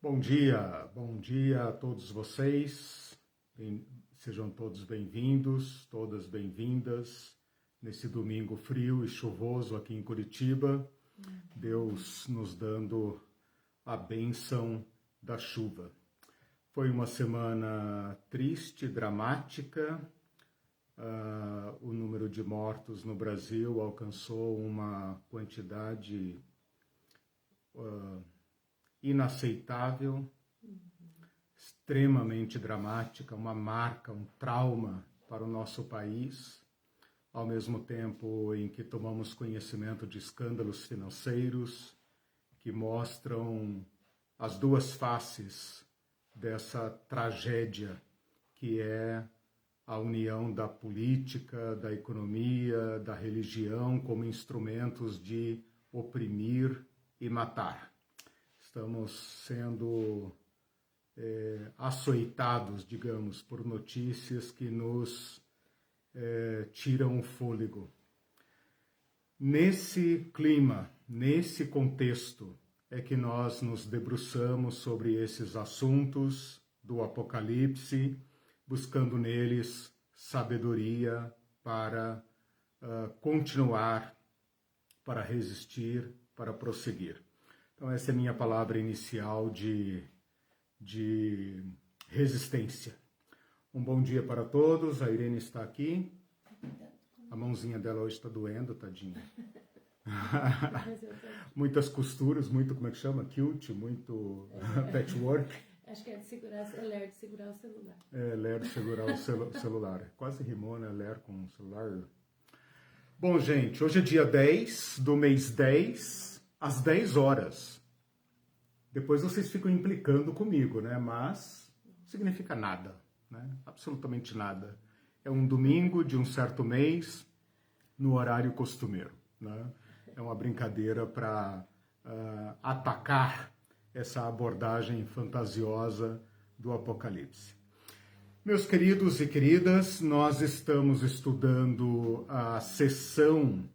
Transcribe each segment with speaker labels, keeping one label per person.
Speaker 1: Bom dia a todos vocês. Sejam todos bem-vindos, todas bem-vindas nesse domingo frio e chuvoso aqui em Curitiba. Deus nos dando a bênção da chuva. Foi uma semana triste, dramática. O número de mortos no Brasil alcançou uma quantidade inaceitável, extremamente dramática, uma marca, um trauma para o nosso país, ao mesmo tempo em que tomamos conhecimento de escândalos financeiros que mostram as duas faces dessa tragédia que é a união da política, da economia, da religião como instrumentos de oprimir e matar. Estamos sendo açoitados, digamos, por notícias que nos tiram o fôlego. Nesse clima, nesse contexto, é que nós nos debruçamos sobre esses assuntos do Apocalipse, buscando neles sabedoria para continuar, para resistir, para prosseguir. Então essa é a minha palavra inicial de resistência. Um bom dia para todos, a Irene está aqui. A mãozinha dela hoje está doendo, tadinha. Muitas costuras, muito, como é que chama? Quilt, muito patchwork.
Speaker 2: Acho que é ler de segurar o celular.
Speaker 1: Ler de segurar o celular. Quase rimou, né? Ler com o celular. Bom, gente, hoje é dia 10 do mês 10, às 10 horas. Depois vocês ficam implicando comigo, né? Mas não significa nada, né? Absolutamente nada. É um domingo de um certo mês, no horário costumeiro, né? É uma brincadeira para atacar essa abordagem fantasiosa do Apocalipse. Meus queridos e queridas, nós estamos estudando a sessão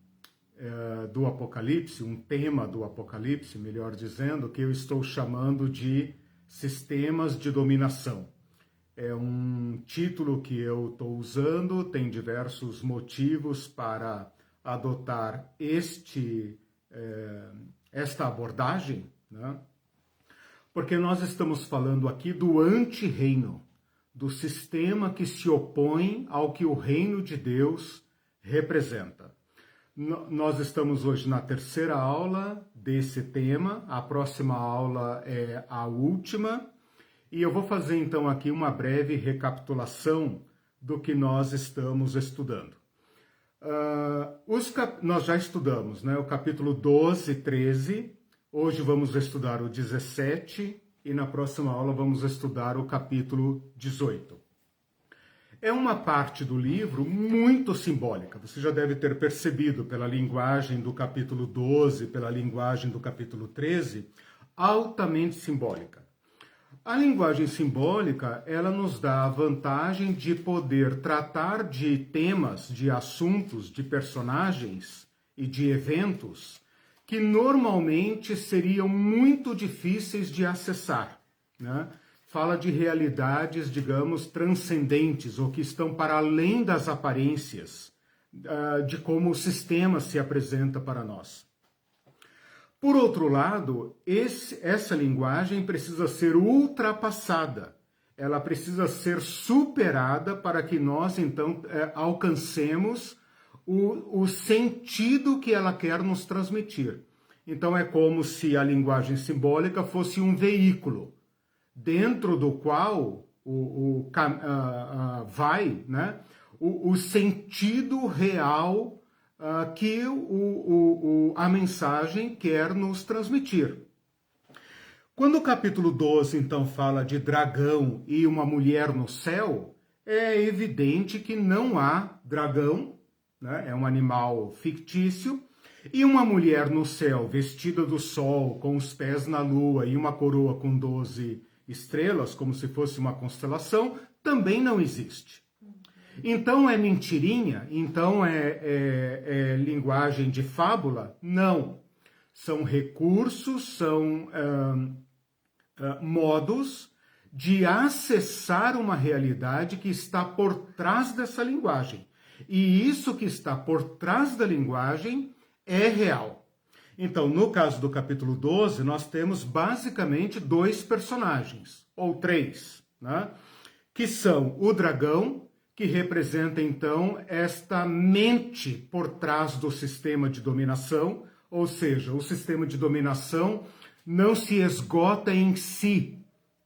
Speaker 1: do Apocalipse, um tema do Apocalipse, melhor dizendo, que eu estou chamando de sistemas de dominação. É um título que eu estou usando, tem diversos motivos para adotar esta abordagem, né? Porque nós estamos falando aqui do anti-reino, do sistema que se opõe ao que o reino de Deus representa. Nós estamos hoje na terceira aula desse tema, a próxima aula é a última, e eu vou fazer então aqui uma breve recapitulação do que nós estamos estudando. Nós já estudamos, né, o capítulo 12 e 13, hoje vamos estudar o 17 e na próxima aula vamos estudar o capítulo 18. É uma parte do livro muito simbólica, você já deve ter percebido pela linguagem do capítulo 12, pela linguagem do capítulo 13, altamente simbólica. A linguagem simbólica, ela nos dá a vantagem de poder tratar de temas, de assuntos, de personagens e de eventos que normalmente seriam muito difíceis de acessar, né? Fala de realidades, digamos, transcendentes, ou que estão para além das aparências, de como o sistema se apresenta para nós. Por outro lado, essa linguagem precisa ser ultrapassada, ela precisa ser superada para que nós, então, alcancemos o sentido que ela quer nos transmitir. Então, é como se a linguagem simbólica fosse um veículo, dentro do qual vai, né, o sentido real que a mensagem quer nos transmitir. Quando o capítulo 12, então, fala de dragão e uma mulher no céu, é evidente que não há dragão, né, é um animal fictício, e uma mulher no céu vestida do sol, com os pés na lua e uma coroa com 12 estrelas, como se fosse uma constelação, também não existe. Então é mentirinha? Então é linguagem de fábula? Não. São recursos, são modos de acessar uma realidade que está por trás dessa linguagem. E isso que está por trás da linguagem é real. Então, no caso do capítulo 12, nós temos basicamente dois personagens, ou três, né? Que são o dragão, que representa então esta mente por trás do sistema de dominação, ou seja, o sistema de dominação não se esgota em si,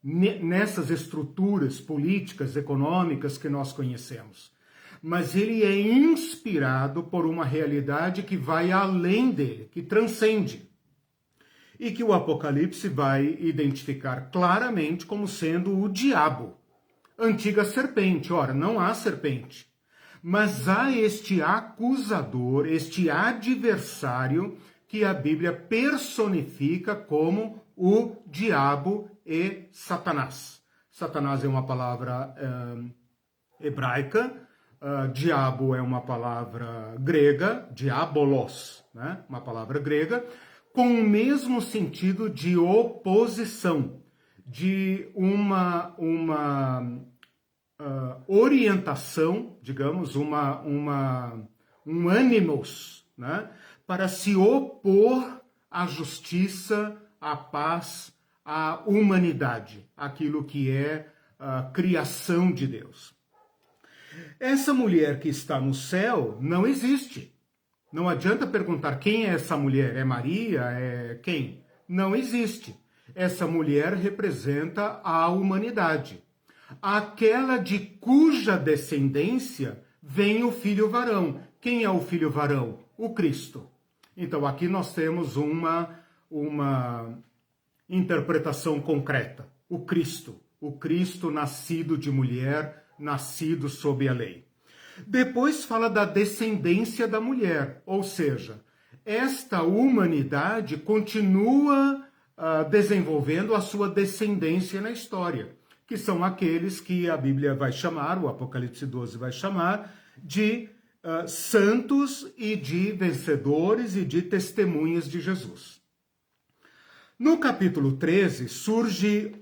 Speaker 1: nessas estruturas políticas, econômicas que nós conhecemos. Mas ele é inspirado por uma realidade que vai além dele, que transcende. E que o Apocalipse vai identificar claramente como sendo o diabo. Antiga serpente. Ora, não há serpente. Mas há este acusador, este adversário que a Bíblia personifica como o diabo e Satanás. Satanás é uma palavra hebraica, diabo é uma palavra grega, diabolos, né? Uma palavra grega, com o mesmo sentido de oposição, de uma orientação, digamos, um ânimos, né? Para se opor à justiça, à paz, à humanidade, aquilo que é a criação de Deus. Essa mulher que está no céu não existe. Não adianta perguntar quem é essa mulher, é Maria, é quem? Não existe. Essa mulher representa a humanidade. Aquela de cuja descendência vem o filho varão. Quem é o filho varão? O Cristo. Então aqui nós temos uma interpretação concreta. O Cristo nascido de mulher, nascido sob a lei. Depois fala da descendência da mulher, ou seja, esta humanidade continua desenvolvendo a sua descendência na história, que são aqueles que a Bíblia vai chamar, o Apocalipse 12 vai chamar, de santos e de vencedores e de testemunhas de Jesus. No capítulo 13, surge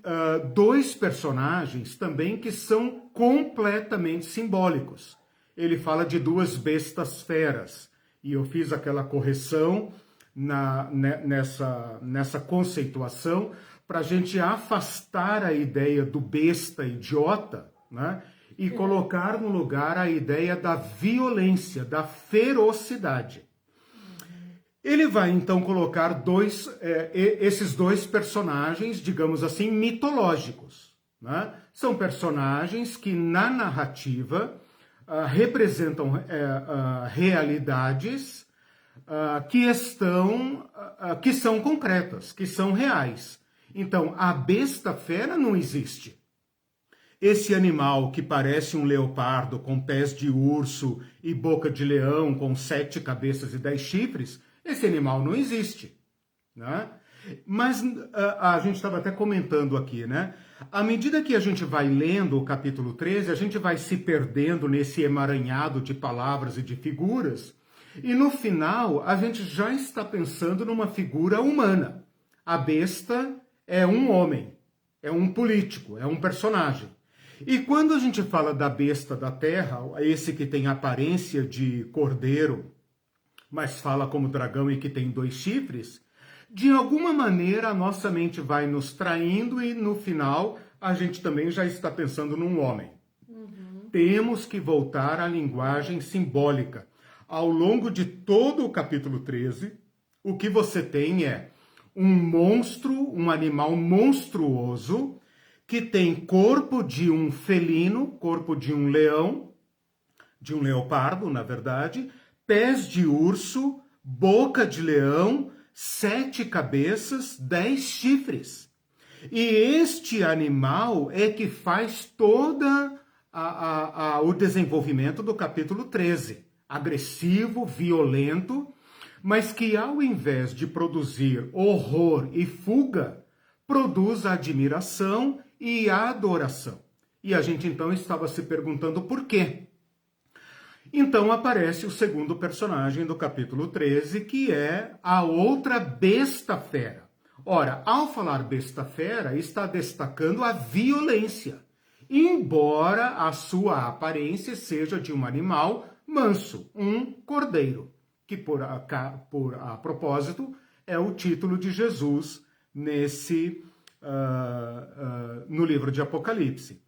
Speaker 1: dois personagens também que são completamente simbólicos. Ele fala de duas bestas feras, e eu fiz aquela correção nessa conceituação para a gente afastar a ideia do besta idiota, né? E colocar no lugar a ideia da violência, da ferocidade. Ele vai então colocar esses dois personagens, digamos assim, mitológicos, né? São personagens que na narrativa representam realidades que são concretas, que são reais. Então, a besta fera não existe. Esse animal que parece um leopardo com pés de urso e boca de leão com 7 cabeças e 10 chifres, esse animal não existe, né? Mas a gente estava até comentando aqui, né? À medida que a gente vai lendo o capítulo 13, a gente vai se perdendo nesse emaranhado de palavras e de figuras, e no final a gente já está pensando numa figura humana. A besta é um homem, é um político, é um personagem. E quando a gente fala da besta da terra, esse que tem aparência de cordeiro, mas fala como dragão e que tem 2 chifres, de alguma maneira a nossa mente vai nos traindo e no final a gente também já está pensando num homem. Temos que voltar à linguagem simbólica. Ao longo de todo o capítulo 13, o que você tem é um monstro, um animal monstruoso, que tem corpo de um felino, corpo de um leão, de um leopardo, na verdade, pés de urso, boca de leão, 7 cabeças, 10 chifres. E este animal é que faz toda o desenvolvimento do capítulo 13. Agressivo, violento, mas que ao invés de produzir horror e fuga, produz admiração e adoração. E a gente então estava se perguntando por quê. Então aparece o segundo personagem do capítulo 13, que é a outra besta fera. Ora, ao falar besta fera, está destacando a violência, embora a sua aparência seja de um animal manso, um cordeiro, que a propósito é o título de Jesus no livro de Apocalipse.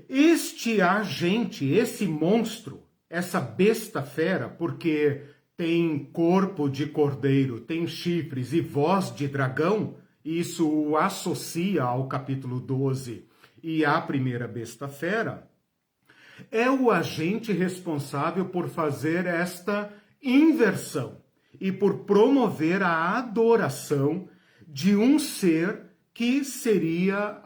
Speaker 1: Este agente, esse monstro, essa besta fera, porque tem corpo de cordeiro, tem chifres e voz de dragão, isso o associa ao capítulo 12 e à primeira besta fera, é o agente responsável por fazer esta inversão e por promover a adoração de um ser que seria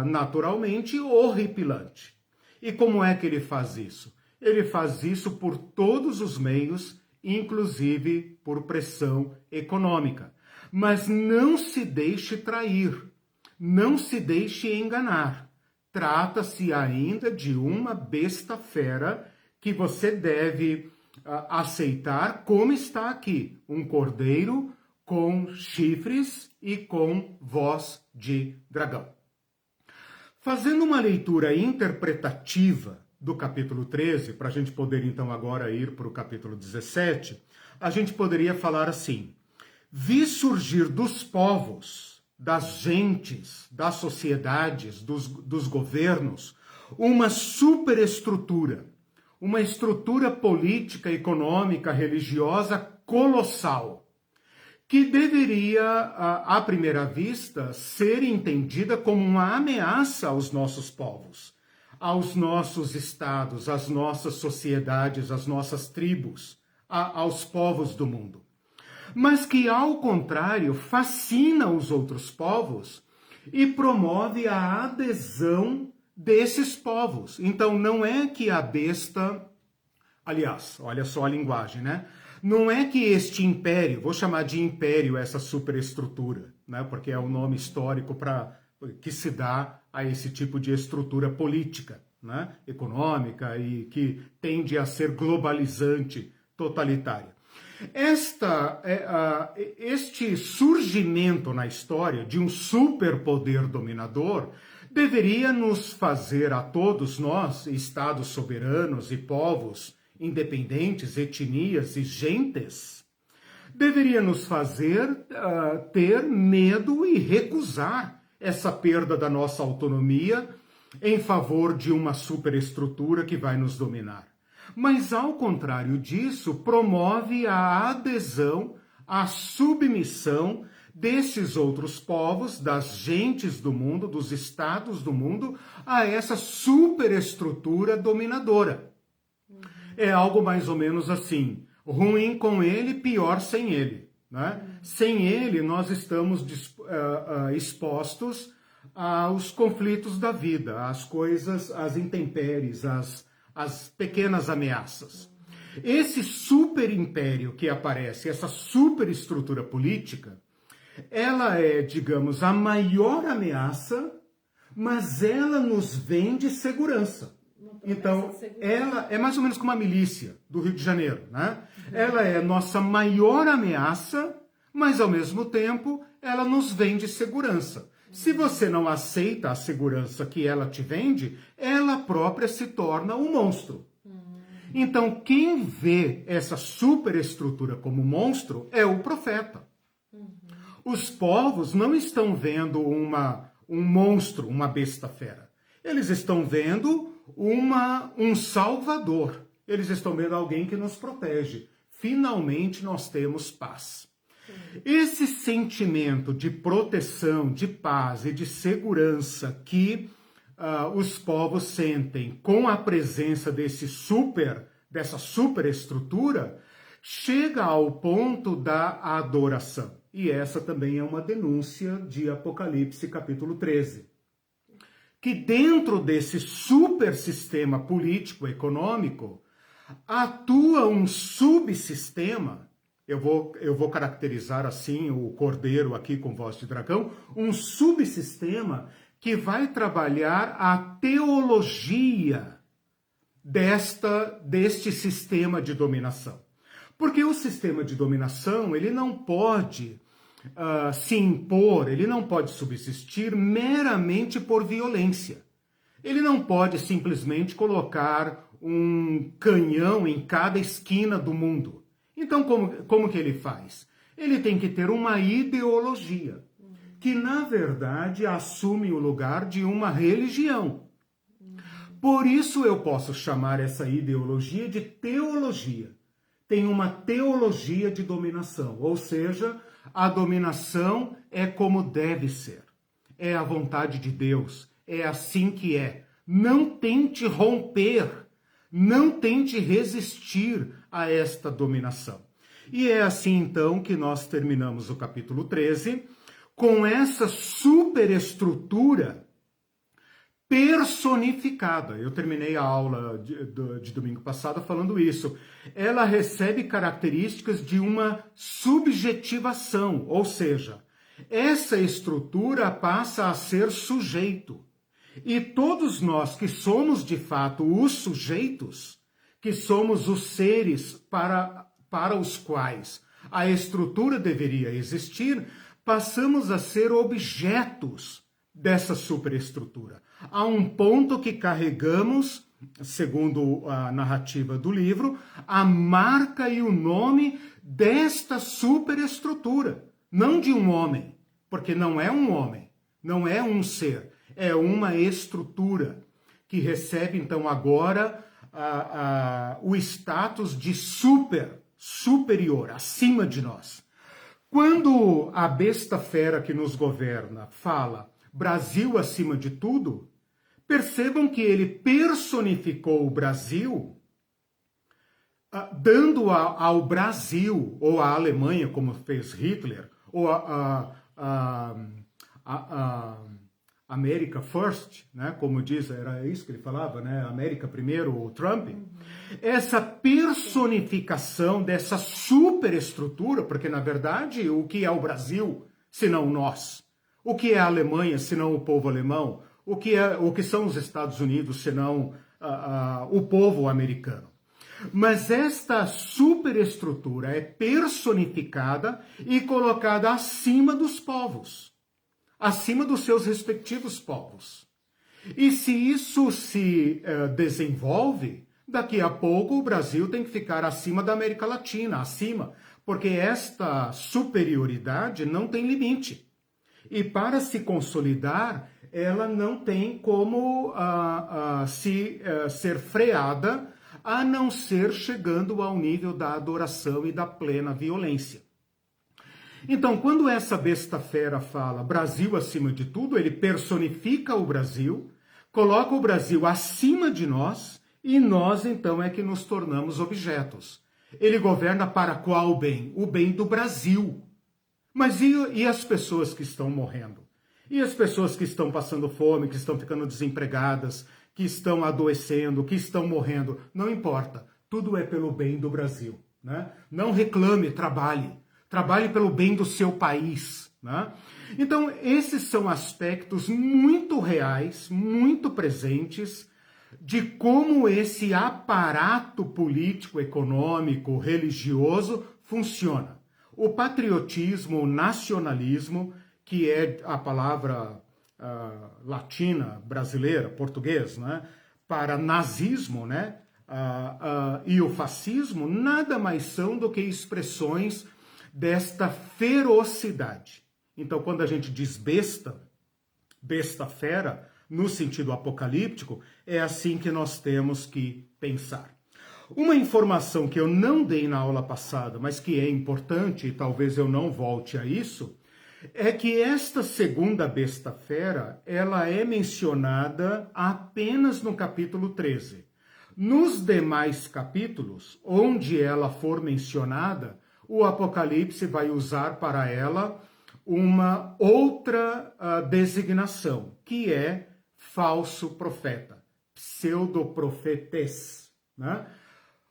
Speaker 1: naturalmente horripilante. E como é que ele faz isso? Ele faz isso por todos os meios, inclusive por pressão econômica. Mas não se deixe trair, não se deixe enganar. Trata-se ainda de uma besta fera que você deve aceitar como está aqui, um cordeiro com chifres e com voz de dragão. Fazendo uma leitura interpretativa do capítulo 13, para a gente poder então agora ir para o capítulo 17, a gente poderia falar assim: vi surgir dos povos, das gentes, das sociedades, dos governos, uma superestrutura, uma estrutura política, econômica, religiosa colossal, que deveria, à primeira vista, ser entendida como uma ameaça aos nossos povos, aos nossos estados, às nossas sociedades, às nossas tribos, aos povos do mundo. Mas que, ao contrário, fascina os outros povos e promove a adesão desses povos. Então, não é que a besta... Aliás, olha só a linguagem, né? Não é que este império, vou chamar de império essa superestrutura, né? Porque é o nome histórico que se dá a esse tipo de estrutura política, né? Econômica e que tende a ser globalizante, totalitária. Este surgimento na história de um superpoder dominador deveria nos fazer a todos nós, estados soberanos e povos independentes, etnias e gentes, deveria nos fazer ter medo e recusar essa perda da nossa autonomia em favor de uma superestrutura que vai nos dominar. Mas, ao contrário disso, promove a adesão, a submissão desses outros povos, das gentes do mundo, dos estados do mundo, a essa superestrutura dominadora. É algo mais ou menos assim: ruim com ele, pior sem ele, né? Sem ele, nós estamos expostos aos conflitos da vida, às coisas, às intempéries, às pequenas ameaças. Esse superimpério que aparece, essa superestrutura política, ela é, digamos, a maior ameaça, mas ela nos vende segurança. Então, ela é mais ou menos como a milícia do Rio de Janeiro, né? Ela é nossa maior ameaça, mas ao mesmo tempo ela nos vende segurança. Se você não aceita a segurança que ela te vende, ela própria se torna um monstro. Então, quem vê essa superestrutura como monstro é o profeta. Os povos não estão vendo um monstro, uma besta fera. Eles estão vendo um salvador. Eles estão vendo alguém que nos protege. Finalmente nós temos paz. Esse sentimento de proteção, de paz e de segurança que os povos sentem com a presença dessa superestrutura chega ao ponto da adoração. E essa também é uma denúncia de Apocalipse capítulo 13. Que dentro desse supersistema político-econômico atua um subsistema, eu vou caracterizar assim o cordeiro aqui com voz de dragão, um subsistema que vai trabalhar a teologia deste sistema de dominação. Porque o sistema de dominação, ele não pode se impor, ele não pode subsistir meramente por violência. Ele não pode simplesmente colocar um canhão em cada esquina do mundo. Então, como que ele faz? Ele tem que ter uma ideologia, que na verdade assume o lugar de uma religião. Por isso eu posso chamar essa ideologia de teologia. Tem uma teologia de dominação, ou seja, a dominação é como deve ser. É a vontade de Deus, é assim que é. Não tente romper, não tente resistir a esta dominação. E é assim então que nós terminamos o capítulo 13, com essa superestrutura personificada. Eu terminei a aula de domingo passado falando isso. Ela recebe características de uma subjetivação, ou seja, essa estrutura passa a ser sujeito. E todos nós que somos de fato os sujeitos, que somos os seres para os quais a estrutura deveria existir, passamos a ser objetos dessa superestrutura. Há um ponto que carregamos, segundo a narrativa do livro, a marca e o nome desta superestrutura, não de um homem, porque não é um homem, não é um ser, é uma estrutura que recebe então agora o status de superior, acima de nós. Quando a besta fera que nos governa fala Brasil acima de tudo, percebam que ele personificou o Brasil, dando ao Brasil, ou à Alemanha, como fez Hitler, ou a America First, né? Como diz, era isso que ele falava, né? América primeiro, o Trump. Essa personificação dessa superestrutura, porque na verdade o que é o Brasil, senão nós? O que é a Alemanha, senão o povo alemão? O que são os Estados Unidos, senão o povo americano? Mas esta superestrutura é personificada e colocada acima dos povos, acima dos seus respectivos povos. E se isso se desenvolve, daqui a pouco o Brasil tem que ficar acima da América Latina, acima, porque esta superioridade não tem limite. E para se consolidar, ela não tem como ser freada, a não ser chegando ao nível da adoração e da plena violência. Então, quando essa besta fera fala Brasil acima de tudo, ele personifica o Brasil, coloca o Brasil acima de nós, e nós, então, é que nos tornamos objetos. Ele governa para qual bem? O bem do Brasil. Mas e as pessoas que estão morrendo? E as pessoas que estão passando fome, que estão ficando desempregadas, que estão adoecendo, que estão morrendo? Não importa. Tudo é pelo bem do Brasil, né? Não reclame, trabalhe. Trabalhe pelo bem do seu país, né? Então, esses são aspectos muito reais, muito presentes, de como esse aparato político, econômico, religioso funciona. O patriotismo, o nacionalismo, que é a palavra latina, brasileira, português, né, para nazismo, né, e o fascismo, nada mais são do que expressões desta ferocidade. Então, quando a gente diz besta fera, no sentido apocalíptico, é assim que nós temos que pensar. Uma informação que eu não dei na aula passada, mas que é importante, e talvez eu não volte a isso, é que esta segunda besta fera, ela é mencionada apenas no capítulo 13. Nos demais capítulos, onde ela for mencionada, o Apocalipse vai usar para ela uma outra designação, que é falso profeta, pseudoprofetes, né?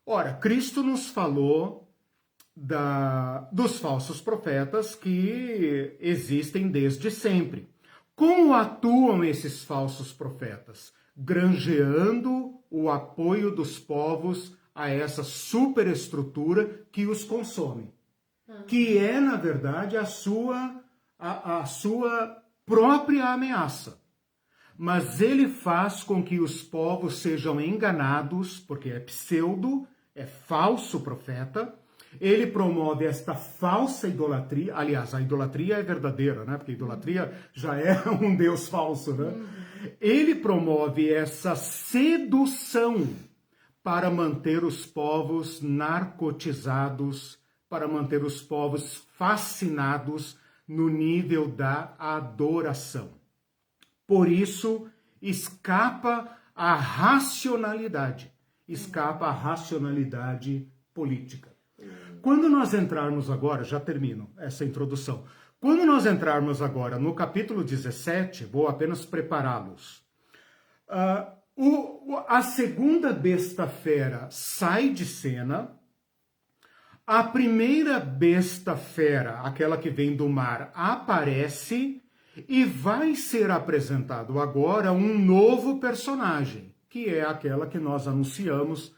Speaker 1: Ora, Cristo nos falou dos falsos profetas que existem desde sempre. Como atuam esses falsos profetas? Granjeando o apoio dos povos a essa superestrutura que os consome. que é, na verdade, a sua própria ameaça. Mas ele faz com que os povos sejam enganados, porque é pseudo, é falso profeta. Ele promove esta falsa idolatria. Aliás, a idolatria é verdadeira, né? Porque a idolatria já é um Deus falso, né? Ele promove essa sedução para manter os povos narcotizados, para manter os povos fascinados no nível da adoração. Por isso, escapa a racionalidade política. Quando nós entrarmos agora, já termino essa introdução, quando nós entrarmos agora no capítulo 17, vou apenas prepará-los. A segunda besta fera sai de cena. A primeira besta fera, aquela que vem do mar, aparece e vai ser apresentado agora um novo personagem, que é aquela que nós anunciamos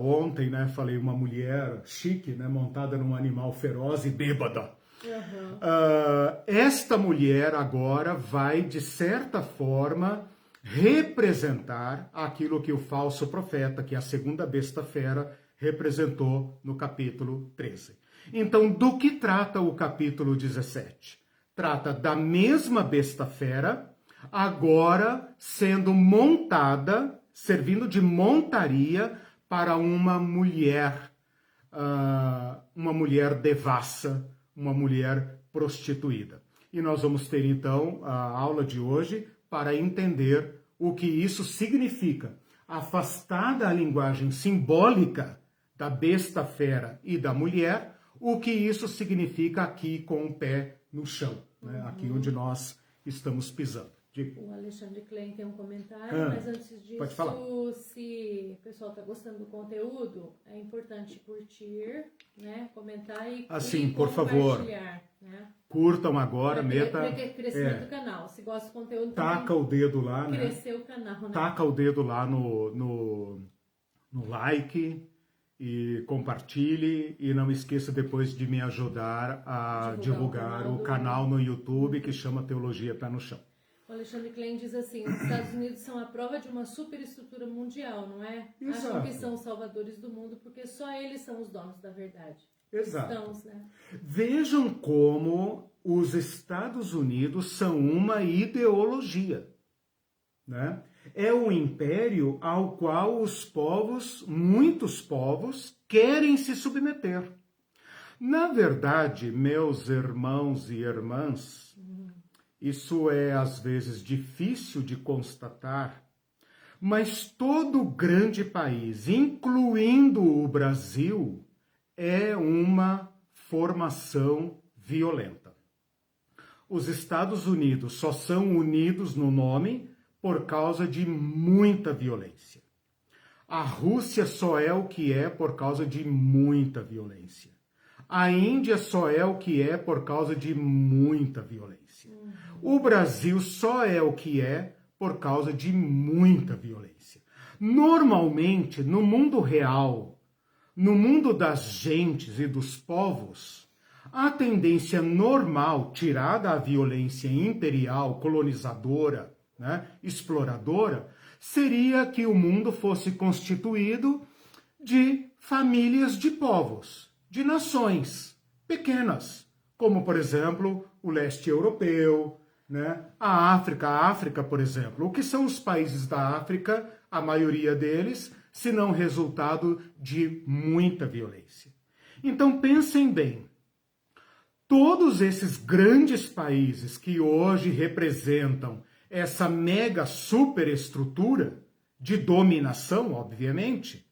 Speaker 1: ontem, né? Falei, uma mulher chique, né? Montada num animal feroz e bêbada. Esta mulher agora vai, de certa forma, representar aquilo que o falso profeta, que é a segunda besta fera, representou no capítulo 13. Então, do que trata o capítulo 17? Trata da mesma besta fera, agora sendo montada, servindo de montaria para uma mulher devassa, uma mulher prostituída. E nós vamos ter, então, a aula de hoje para entender o que isso significa. Afastada a linguagem simbólica da besta fera e da mulher, o que isso significa aqui com o pé no chão, né? Aqui onde nós estamos pisando.
Speaker 2: O Alexandre Klein tem um comentário, mas antes disso,
Speaker 1: pode falar.
Speaker 2: Se o pessoal está gostando do conteúdo, é importante curtir, né, comentar e
Speaker 1: por favor,
Speaker 2: né?
Speaker 1: Curtam agora, meta...
Speaker 2: Crescimento do canal. Se gosta do conteúdo,
Speaker 1: taca o dedo lá, né?
Speaker 2: Crescer o canal, né?
Speaker 1: Taca o dedo lá no like e compartilhe, e não esqueça depois de me ajudar a divulgar o canal no YouTube, que chama Teologia Pé no Chão.
Speaker 2: O Alexandre Klein diz assim: os Estados Unidos são a prova de uma superestrutura mundial, não é?
Speaker 1: Exato.
Speaker 2: Acham que são os salvadores do mundo porque só eles são os donos da verdade.
Speaker 1: Exato.
Speaker 2: Cristãos, né?
Speaker 1: Vejam como os Estados Unidos são uma ideologia, né? É um império ao qual os povos, muitos povos, querem se submeter. Na verdade, meus irmãos e irmãs, isso é às vezes difícil de constatar, mas todo grande país, incluindo o Brasil, é uma formação violenta. Os Estados Unidos só são unidos no nome por causa de muita violência. A Rússia só é o que é por causa de muita violência. A Índia só é o que é por causa de muita violência. O Brasil só é o que é por causa de muita violência. Normalmente, no mundo real, no mundo das gentes e dos povos, a tendência normal, tirada a violência imperial, colonizadora, né, exploradora, seria que o mundo fosse constituído de famílias de povos, de nações pequenas, como, por exemplo, o leste europeu, né? A África, por exemplo. O que são os países da África? A maioria deles, se não resultado de muita violência. Então, pensem bem. Todos esses grandes países que hoje representam essa mega superestrutura de dominação, obviamente,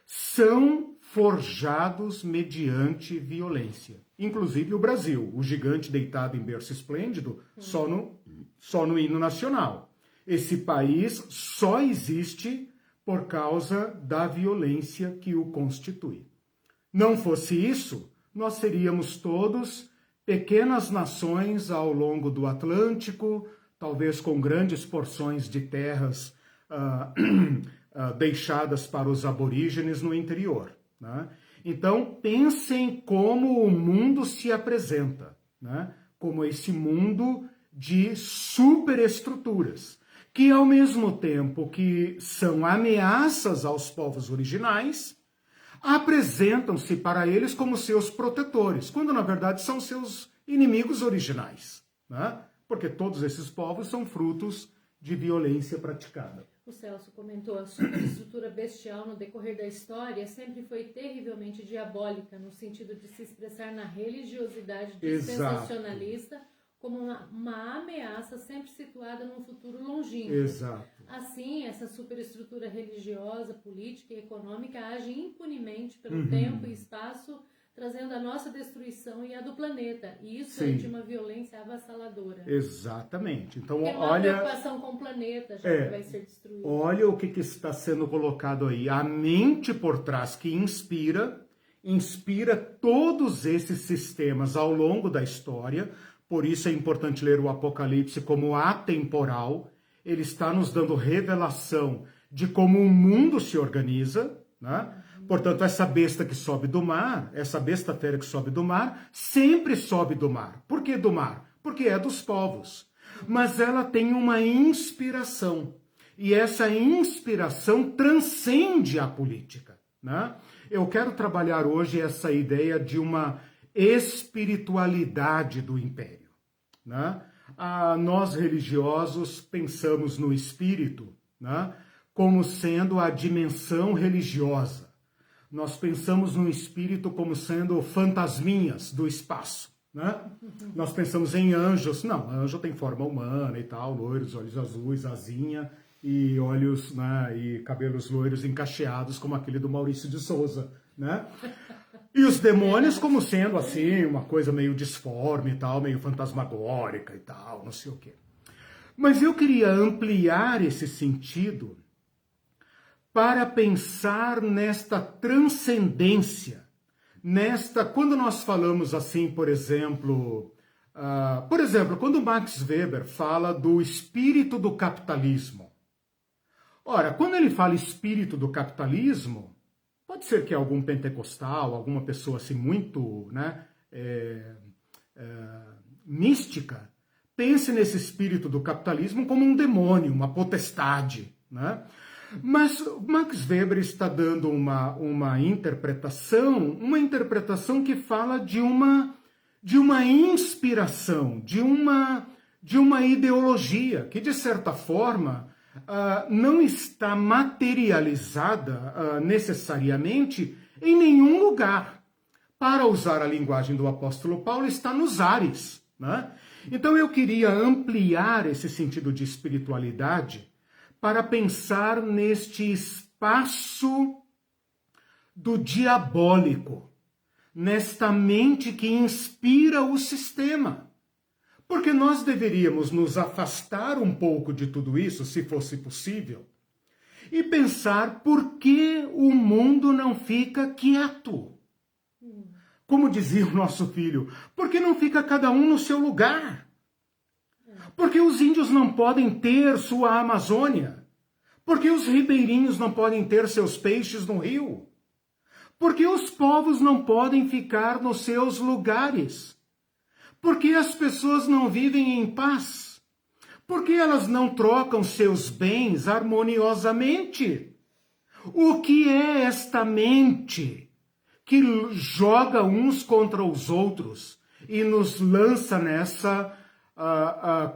Speaker 1: são forjados mediante violência. Inclusive o Brasil, o gigante deitado em berço esplêndido, só no hino nacional. Esse país só existe por causa da violência que o constitui. Não fosse isso, nós seríamos todos pequenas nações ao longo do Atlântico, talvez com grandes porções de terras deixadas para os aborígenes no interior, né? Então, pensem como o mundo se apresenta, né? Como esse mundo de superestruturas, que ao mesmo tempo que são ameaças aos povos originais, apresentam-se para eles como seus protetores, quando na verdade são seus inimigos originais, né? Porque todos esses povos são frutos de violência praticada.
Speaker 2: O Celso comentou, a superestrutura bestial no decorrer da história sempre foi terrivelmente diabólica, no sentido de se expressar na religiosidade dispensacionalista como uma ameaça sempre situada num futuro longínquo.
Speaker 1: Exato.
Speaker 2: Assim, essa superestrutura religiosa, política e econômica age impunemente pelo tempo e espaço, trazendo a nossa destruição e a do planeta. E isso é de uma violência avassaladora.
Speaker 1: Exatamente. Então,
Speaker 2: porque
Speaker 1: olha,
Speaker 2: uma preocupação com o planeta já que vai ser destruído.
Speaker 1: Olha o que está sendo colocado aí. A mente por trás que inspira todos esses sistemas ao longo da história. Por isso é importante ler o Apocalipse como atemporal. Ele está nos dando revelação de como o mundo se organiza, né? Portanto, essa besta que sobe do mar, essa besta fera que sobe do mar, sempre sobe do mar. Por que do mar? Porque é dos povos. Mas ela tem uma inspiração. E essa inspiração transcende a política, né? Eu quero trabalhar hoje essa ideia de uma espiritualidade do império, né? Nós religiosos pensamos no espírito, né, como sendo a dimensão religiosa. Nós pensamos no espírito como sendo fantasminhas do espaço, né? Nós pensamos em anjos. Não, anjo tem forma humana e tal, loiros, olhos azuis, asinha e olhos, né, e cabelos loiros encacheados, como aquele do Maurício de Souza, né? E os demônios como sendo assim, uma coisa meio disforme e tal, meio fantasmagórica e tal, não sei o quê. Mas eu queria ampliar esse sentido para pensar nesta transcendência, quando nós falamos assim, por exemplo, quando Max Weber fala do espírito do capitalismo. Ora, quando ele fala espírito do capitalismo, pode ser que algum pentecostal, alguma pessoa assim muito, né, mística, pense nesse espírito do capitalismo como um demônio, uma potestade, né? Mas Max Weber está dando uma interpretação que fala de uma inspiração, de uma ideologia que, de certa forma, não está materializada necessariamente em nenhum lugar. Para usar a linguagem do apóstolo Paulo, está nos ares, né? Então eu queria ampliar esse sentido de espiritualidade para pensar neste espaço do diabólico, nesta mente que inspira o sistema. Porque nós deveríamos nos afastar um pouco de tudo isso, se fosse possível, e pensar por que o mundo não fica quieto. Como dizia o nosso filho, por que não fica cada um no seu lugar? Porque os índios não podem ter sua Amazônia? Porque os ribeirinhos não podem ter seus peixes no rio? Porque os povos não podem ficar nos seus lugares? Porque as pessoas não vivem em paz? Porque elas não trocam seus bens harmoniosamente? O que é esta mente que joga uns contra os outros e nos lança nessa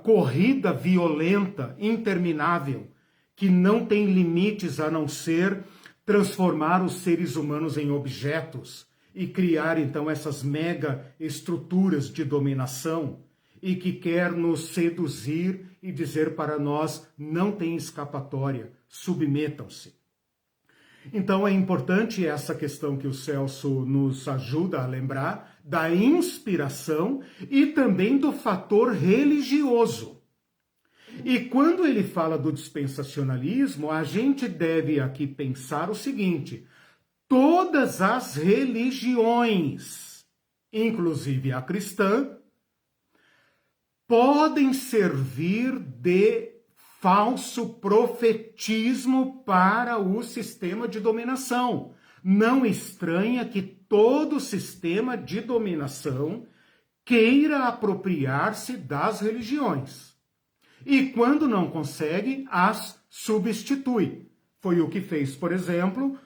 Speaker 1: corrida violenta, interminável, que não tem limites a não ser transformar os seres humanos em objetos e criar então essas mega estruturas de dominação e que quer nos seduzir e dizer para nós, não tem escapatória, submetam-se. Então é importante essa questão que o Celso nos ajuda a lembrar, da inspiração e também do fator religioso. E quando ele fala do dispensacionalismo, a gente deve aqui pensar o seguinte: todas as religiões, inclusive a cristã, podem servir de falso profetismo para o sistema de dominação. Não estranha que todo sistema de dominação queira apropriar-se das religiões. E quando não consegue, as substitui. Foi o que fez, por exemplo,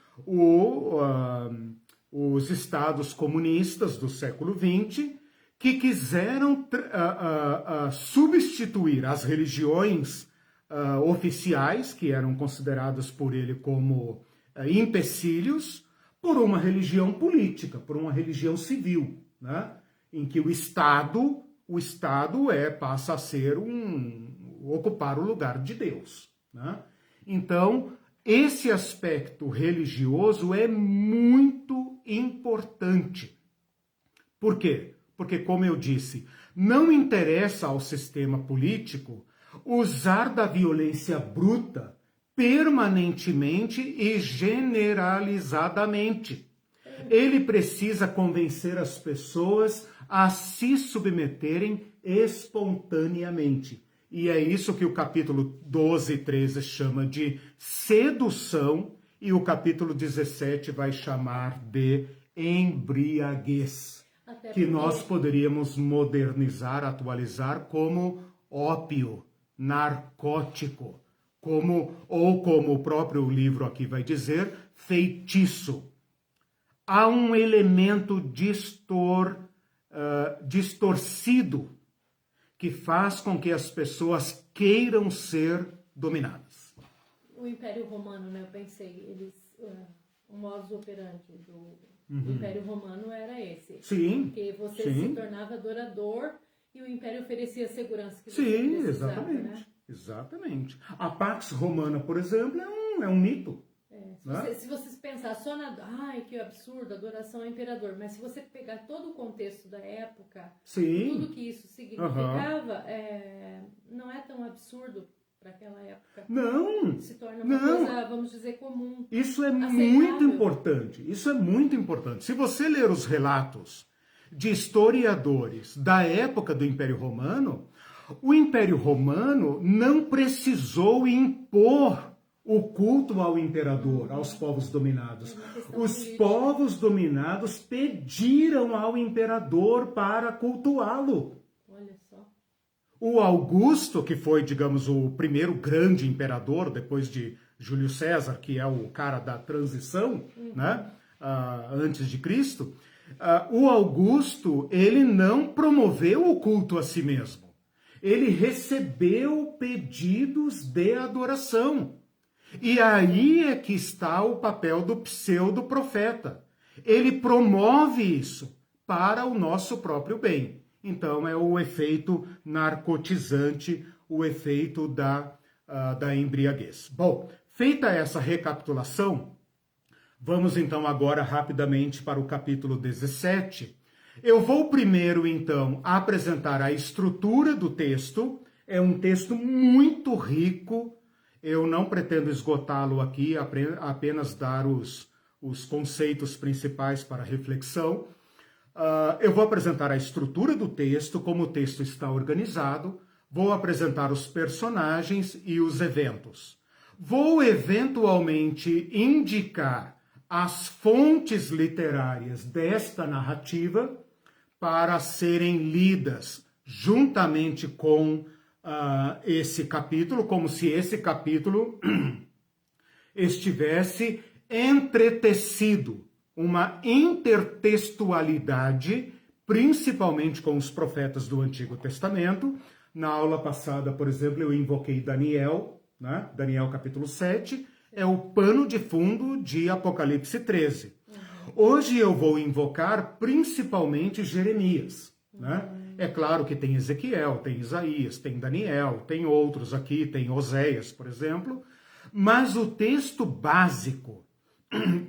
Speaker 1: os estados comunistas do século XX, que quiseram substituir as religiões oficiais, que eram consideradas por ele como empecilhos, por uma religião política, por uma religião civil, né? Em que o Estado passa a ser ocupar o lugar de Deus, né? Então, esse aspecto religioso é muito importante. Por quê? Porque, como eu disse, não interessa ao sistema político usar da violência bruta permanentemente e generalizadamente. Ele precisa convencer as pessoas a se submeterem espontaneamente. E é isso que o capítulo 12 e 13 chama de sedução, e o capítulo 17 vai chamar de embriaguez, que nós poderíamos modernizar, atualizar como ópio, narcótico, como o próprio livro aqui vai dizer, feitiço. Há um elemento distorcido que faz com que as pessoas queiram ser dominadas.
Speaker 2: O Império Romano, né? Eu pensei, o modus operandi do Império Romano era esse.
Speaker 1: Sim.
Speaker 2: Porque você se tornava adorador e o Império oferecia a segurança que você
Speaker 1: precisava.
Speaker 2: exatamente. Né?
Speaker 1: Exatamente. A Pax Romana, por exemplo, é um mito.
Speaker 2: Se vocês pensar só que absurdo, adoração ao imperador, mas se você pegar todo o contexto da época, tudo que isso significava, não é tão absurdo para aquela época.
Speaker 1: Não.
Speaker 2: Se torna uma coisa, vamos dizer, comum.
Speaker 1: Isso é
Speaker 2: aceitável.
Speaker 1: muito importante. Isso é muito importante. Se você ler os relatos de historiadores da época do Império Romano, o Império Romano não precisou impor o culto ao imperador, aos povos dominados. Os povos dominados pediram ao imperador para cultuá-lo.
Speaker 2: Olha só.
Speaker 1: O Augusto, que foi, digamos, o primeiro grande imperador, depois de Júlio César, que é o cara da transição, né, antes de Cristo, o Augusto, ele não promoveu o culto a si mesmo. Ele recebeu pedidos de adoração. E aí é que está o papel do pseudo-profeta. Ele promove isso para o nosso próprio bem. Então é o efeito narcotizante, o efeito da embriaguez. Bom, feita essa recapitulação, vamos então agora rapidamente para o capítulo 17. Eu vou primeiro então apresentar a estrutura do texto. É um texto muito rico. Eu não pretendo esgotá-lo aqui, apenas dar os conceitos principais para reflexão. Eu vou apresentar a estrutura do texto, como o texto está organizado, vou apresentar os personagens e os eventos. Vou eventualmente indicar as fontes literárias desta narrativa para serem lidas juntamente com esse capítulo, como se esse capítulo estivesse entretecido, uma intertextualidade, principalmente com os profetas do Antigo Testamento. Na aula passada, por exemplo, eu invoquei Daniel, né? Daniel capítulo 7, é o pano de fundo de Apocalipse 13. Hoje eu vou invocar principalmente Jeremias, né? É claro que tem Ezequiel, tem Isaías, tem Daniel, tem outros aqui, tem Oséias, por exemplo, mas o texto básico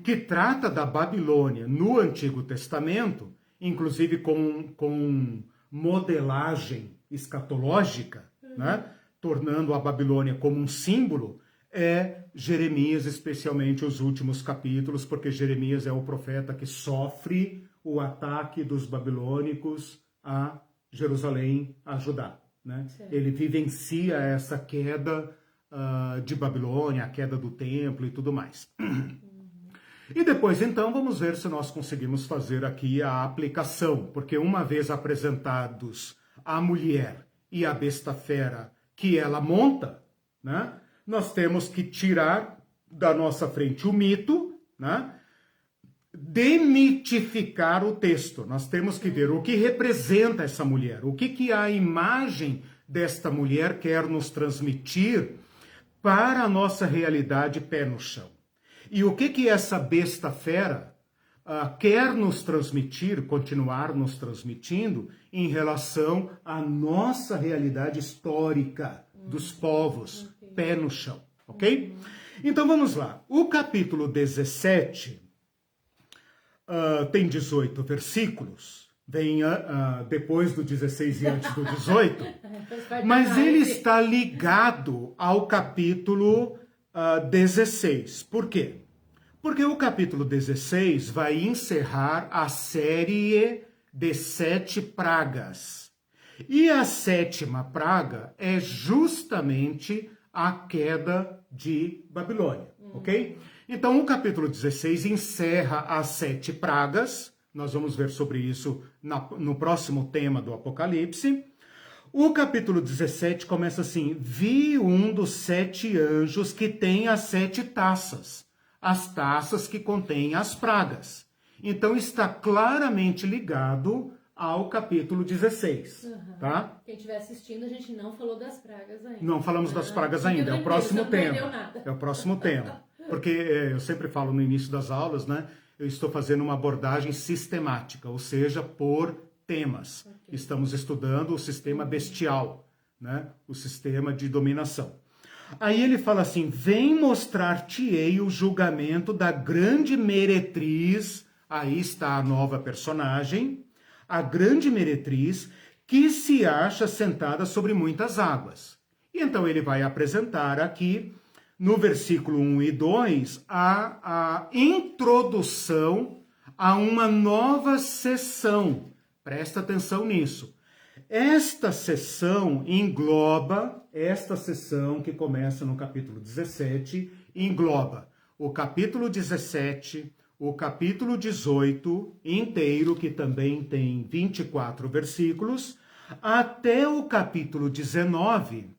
Speaker 1: que trata da Babilônia no Antigo Testamento, inclusive com modelagem escatológica, né, tornando a Babilônia como um símbolo, é Jeremias, especialmente os últimos capítulos, porque Jeremias é o profeta que sofre o ataque dos babilônicos a Jerusalém, a Judá. Né? Ele vivencia essa queda de Babilônia, a queda do templo e tudo mais. E depois, então, vamos ver se nós conseguimos fazer aqui a aplicação, porque uma vez apresentados a mulher e a besta fera que ela monta, né, nós temos que tirar da nossa frente o mito, né, demitificar o texto. Nós temos que ver o que representa essa mulher, o que a imagem desta mulher quer nos transmitir para a nossa realidade pé no chão. E o que essa besta fera quer nos transmitir, continuar nos transmitindo em relação à nossa realidade histórica dos povos, pé no chão, ok? Então vamos lá. O capítulo 17 tem 18 versículos, vem depois do 16 e antes do 18, mas ele está ligado ao capítulo 16. Por quê? Porque o capítulo 16 vai encerrar a série de 7 pragas. E a 7ª praga é justamente a queda de Babilônia, ok? Então, o capítulo 16 encerra as 7 pragas. Nós vamos ver sobre isso no próximo tema do Apocalipse. O capítulo 17 começa assim: vi um dos 7 anjos que tem as 7 taças, as taças que contêm as pragas. Então, está claramente ligado ao capítulo 16, tá?
Speaker 2: Quem estiver assistindo, a gente não falou das pragas ainda.
Speaker 1: Não falamos das pragas ainda, é o próximo tema. É o próximo tema. Porque eu sempre falo no início das aulas, né? Eu estou fazendo uma abordagem sistemática, ou seja, por temas. Okay. Estamos estudando o sistema bestial, né? O sistema de dominação. Aí ele fala assim: vem mostrar-te-ei o julgamento da grande meretriz. Aí está a nova personagem, a grande meretriz, que se acha sentada sobre muitas águas. E então ele vai apresentar aqui, no versículo 1 e 2, a introdução a uma nova sessão. Presta atenção nisso. Esta sessão engloba, esta sessão que começa no capítulo 17, engloba o capítulo 17, o capítulo 18 inteiro, que também tem 24 versículos, até o capítulo 19,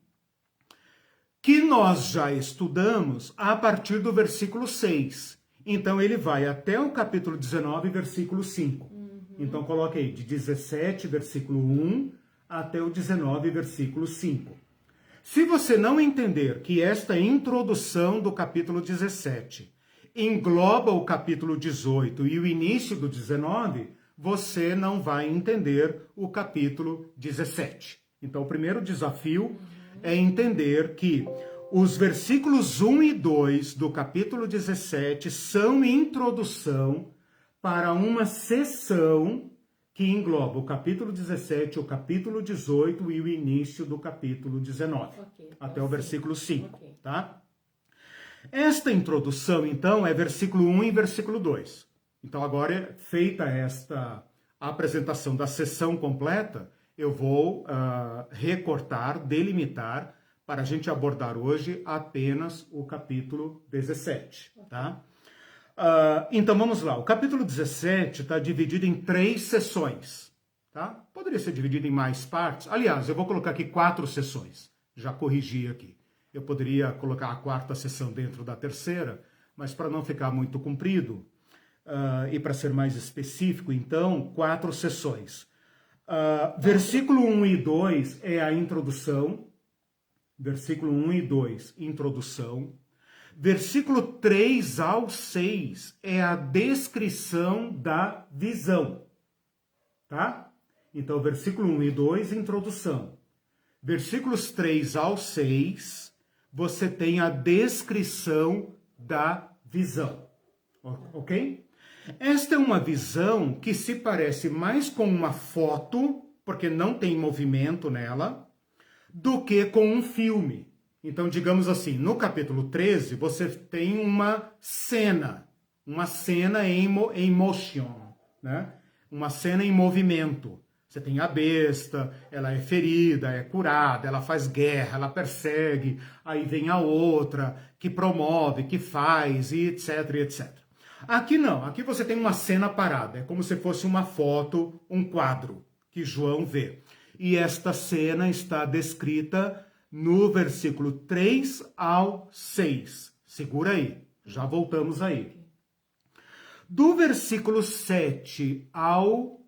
Speaker 1: que nós já estudamos a partir do versículo 6. Então ele vai até o capítulo 19, versículo 5. Então coloque aí, de 17, versículo 1, até o 19, versículo 5. Se você não entender que esta introdução do capítulo 17 engloba o capítulo 18 e o início do 19, você não vai entender o capítulo 17. Então, o primeiro desafio é entender que os versículos 1 e 2 do capítulo 17 são introdução para uma sessão que engloba o capítulo 17, o capítulo 18 e o início do capítulo 19, até o versículo 5, tá? Esta introdução, então, é versículo 1 e versículo 2. Então, agora, feita esta apresentação da sessão completa, eu vou recortar, delimitar, para a gente abordar hoje apenas o capítulo 17, tá? Então, vamos lá. O capítulo 17 está dividido em 3 sessões, tá? Poderia ser dividido em mais partes. Aliás, eu vou colocar aqui 4 sessões. Já corrigi aqui. Eu poderia colocar a 4ª sessão dentro da 3ª, mas para não ficar muito comprido e para ser mais específico, então, 4 sessões. Versículo 1 e 2 é a introdução. Versículo 1 e 2, introdução. Versículo 3 ao 6 é a descrição da visão, tá? Então, versículo 1 e 2, introdução. Versículos 3 ao 6, você tem a descrição da visão, ok? Esta é uma visão que se parece mais com uma foto, porque não tem movimento nela, do que com um filme. Então, digamos assim, no capítulo 13, você tem uma cena em motion, né? Uma cena em movimento. Você tem a besta, ela é ferida, é curada, ela faz guerra, ela persegue, aí vem a outra, que promove, que faz, e etc, etc. Aqui não, aqui você tem uma cena parada, é como se fosse uma foto, um quadro que João vê. E esta cena está descrita no versículo 3 ao 6. Segura aí, já voltamos aí. Do versículo 7 ao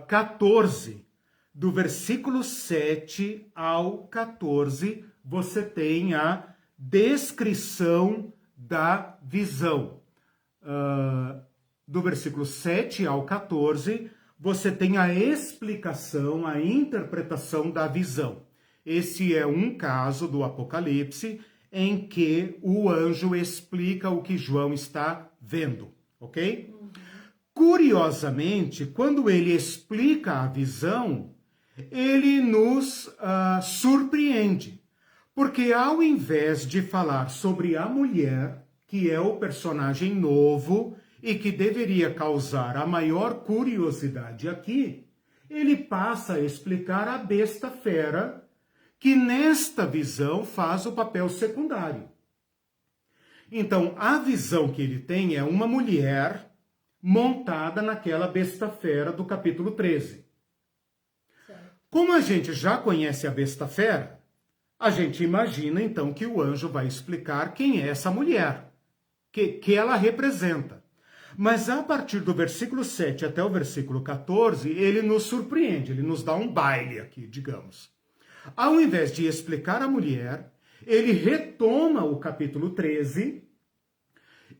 Speaker 1: 14, do versículo 7 ao 14, você tem a descrição da visão. Do versículo 7 ao 14, você tem a explicação, a interpretação da visão. Esse é um caso do Apocalipse em que o anjo explica o que João está vendo, ok? Curiosamente, quando ele explica a visão, ele nos surpreende. Porque ao invés de falar sobre a mulher, que é o personagem novo e que deveria causar a maior curiosidade aqui, ele passa a explicar a besta fera, que nesta visão faz o papel secundário. Então, a visão que ele tem é uma mulher montada naquela besta fera do capítulo 13. Como a gente já conhece a besta fera, a gente imagina então que o anjo vai explicar quem é essa mulher, que ela representa. Mas a partir do versículo 7 até o versículo 14, ele nos surpreende, ele nos dá um baile aqui, digamos. Ao invés de explicar a mulher, ele retoma o capítulo 13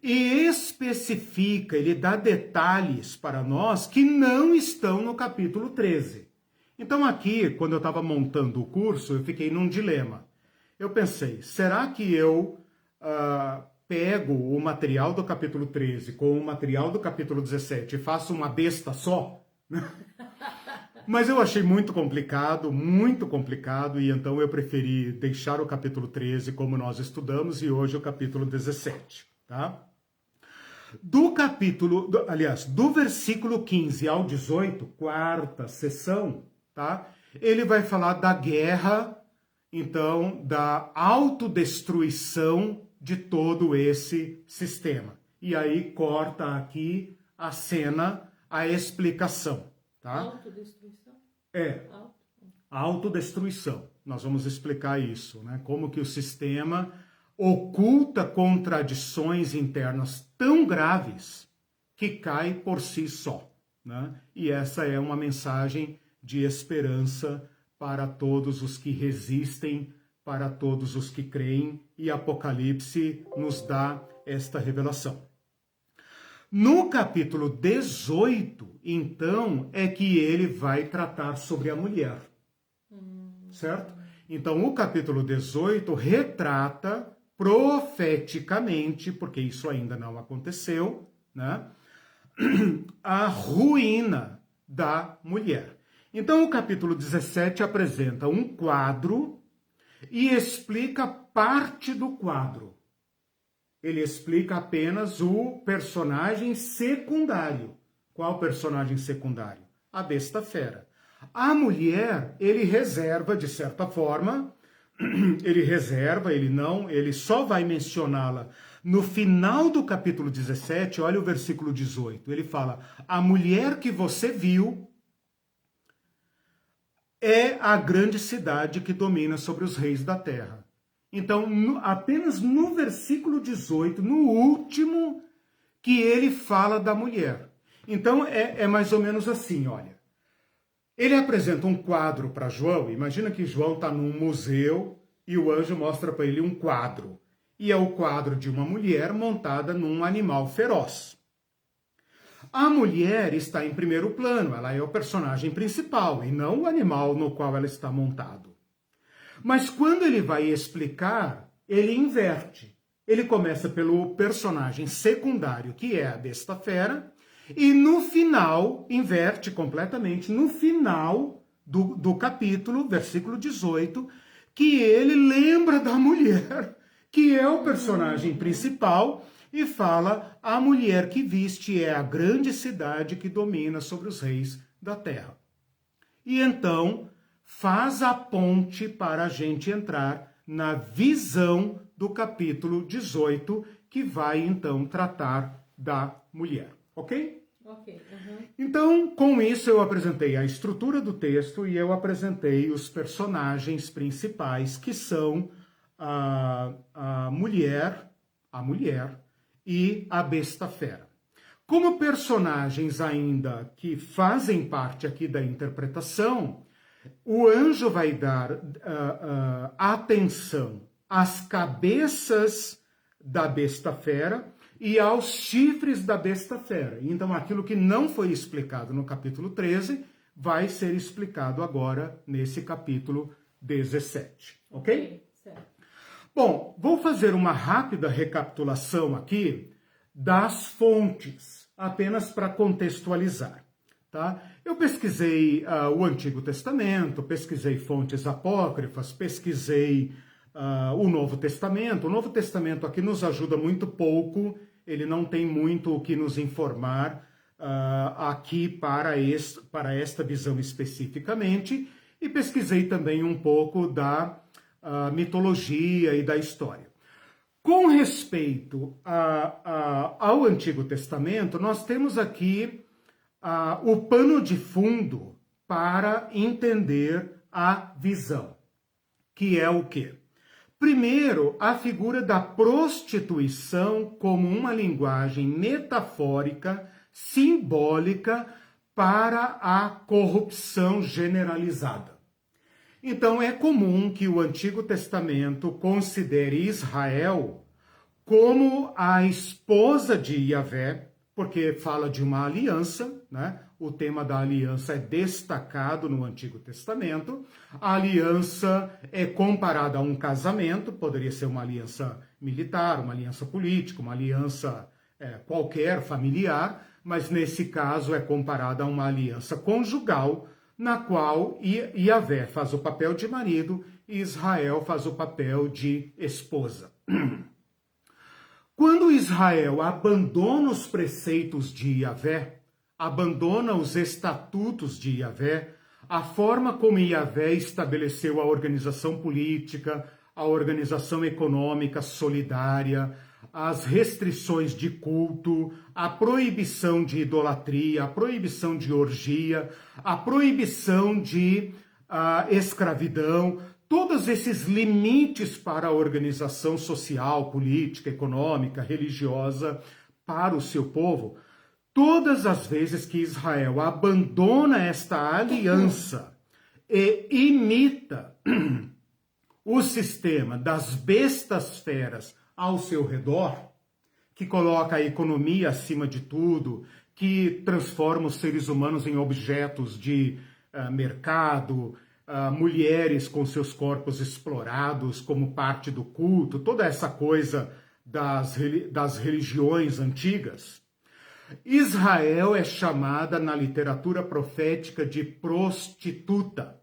Speaker 1: e especifica, ele dá detalhes para nós que não estão no capítulo 13. Então aqui, quando eu estava montando o curso, eu fiquei num dilema. Eu pensei, será que eu pego o material do capítulo 13 com o material do capítulo 17 e faço uma besta só? Mas eu achei muito complicado, e então eu preferi deixar o capítulo 13 como nós estudamos e hoje o capítulo 17, tá? Do versículo 15 ao 18, quarta sessão, tá? Ele vai falar da guerra, então, da autodestruição de todo esse sistema. E aí corta aqui a cena, a explicação, tá?
Speaker 2: Autodestruição?
Speaker 1: Autodestruição. Nós vamos explicar isso, né? Como que o sistema oculta contradições internas tão graves que cai por si só, né? E essa é uma mensagem de esperança para todos os que resistem, para todos os que creem, e Apocalipse nos dá esta revelação. No capítulo 18, então, é que ele vai tratar sobre a mulher, certo? Então, o capítulo 18 retrata profeticamente, porque isso ainda não aconteceu, né? A ruína da mulher. Então, o capítulo 17 apresenta um quadro e explica parte do quadro. Ele explica apenas o personagem secundário. Qual personagem secundário? A besta fera. A mulher, ele reserva, de certa forma, ele só vai mencioná-la no final do capítulo 17, olha o versículo 18. Ele fala, a mulher que você viu é a grande cidade que domina sobre os reis da terra. Então, apenas no versículo 18, no último, que ele fala da mulher. Então, é mais ou menos assim, olha. Ele apresenta um quadro para João. Imagina que João está num museu e o anjo mostra para ele um quadro. E é o quadro de uma mulher montada num animal feroz. A mulher está em primeiro plano, ela é o personagem principal e não o animal no qual ela está montado. Mas quando ele vai explicar, ele inverte. Ele começa pelo personagem secundário, que é a besta fera, e no final, inverte completamente, no final do capítulo, versículo 18, que ele lembra da mulher, que é o personagem principal, e fala, a mulher que viste é a grande cidade que domina sobre os reis da terra. E então, faz a ponte para a gente entrar na visão do capítulo 18, que vai então tratar da mulher, ok?
Speaker 2: Ok. Uhum.
Speaker 1: Então, com isso eu apresentei a estrutura do texto e eu apresentei os personagens principais, que são a mulher e a besta fera. Como personagens ainda que fazem parte aqui da interpretação, o anjo vai dar atenção às cabeças da besta fera e aos chifres da besta fera. Então, aquilo que não foi explicado no capítulo 13 vai ser explicado agora nesse capítulo 17, ok?
Speaker 2: Certo.
Speaker 1: Bom, vou fazer uma rápida recapitulação aqui das fontes, apenas para contextualizar, tá? Eu pesquisei o Antigo Testamento, pesquisei fontes apócrifas, pesquisei o Novo Testamento. O Novo Testamento aqui nos ajuda muito pouco, ele não tem muito o que nos informar aqui para esta visão especificamente, e pesquisei também um pouco da mitologia e da história. Com respeito ao Antigo Testamento, nós temos aqui o pano de fundo para entender a visão, que é o quê? Primeiro, a figura da prostituição como uma linguagem metafórica, simbólica para a corrupção generalizada. Então, é comum que o Antigo Testamento considere Israel como a esposa de Yahvé, porque fala de uma aliança, né? O tema da aliança é destacado no Antigo Testamento. A aliança é comparada a um casamento, poderia ser uma aliança militar, uma aliança política, uma aliança qualquer, familiar, mas nesse caso é comparada a uma aliança conjugal, na qual Yahvé faz o papel de marido e Israel faz o papel de esposa. Quando Israel abandona os preceitos de Yahvé, abandona os estatutos de Yahvé, a forma como Yahvé estabeleceu a organização política, a organização econômica solidária, as restrições de culto, a proibição de idolatria, a proibição de orgia, a proibição de escravidão, todos esses limites para a organização social, política, econômica, religiosa para o seu povo, todas as vezes que Israel abandona esta aliança e imita o sistema das bestas feras ao seu redor, que coloca a economia acima de tudo, que transforma os seres humanos em objetos de mercado, mulheres com seus corpos explorados como parte do culto, toda essa coisa das religiões antigas. Israel é chamada na literatura profética de prostituta.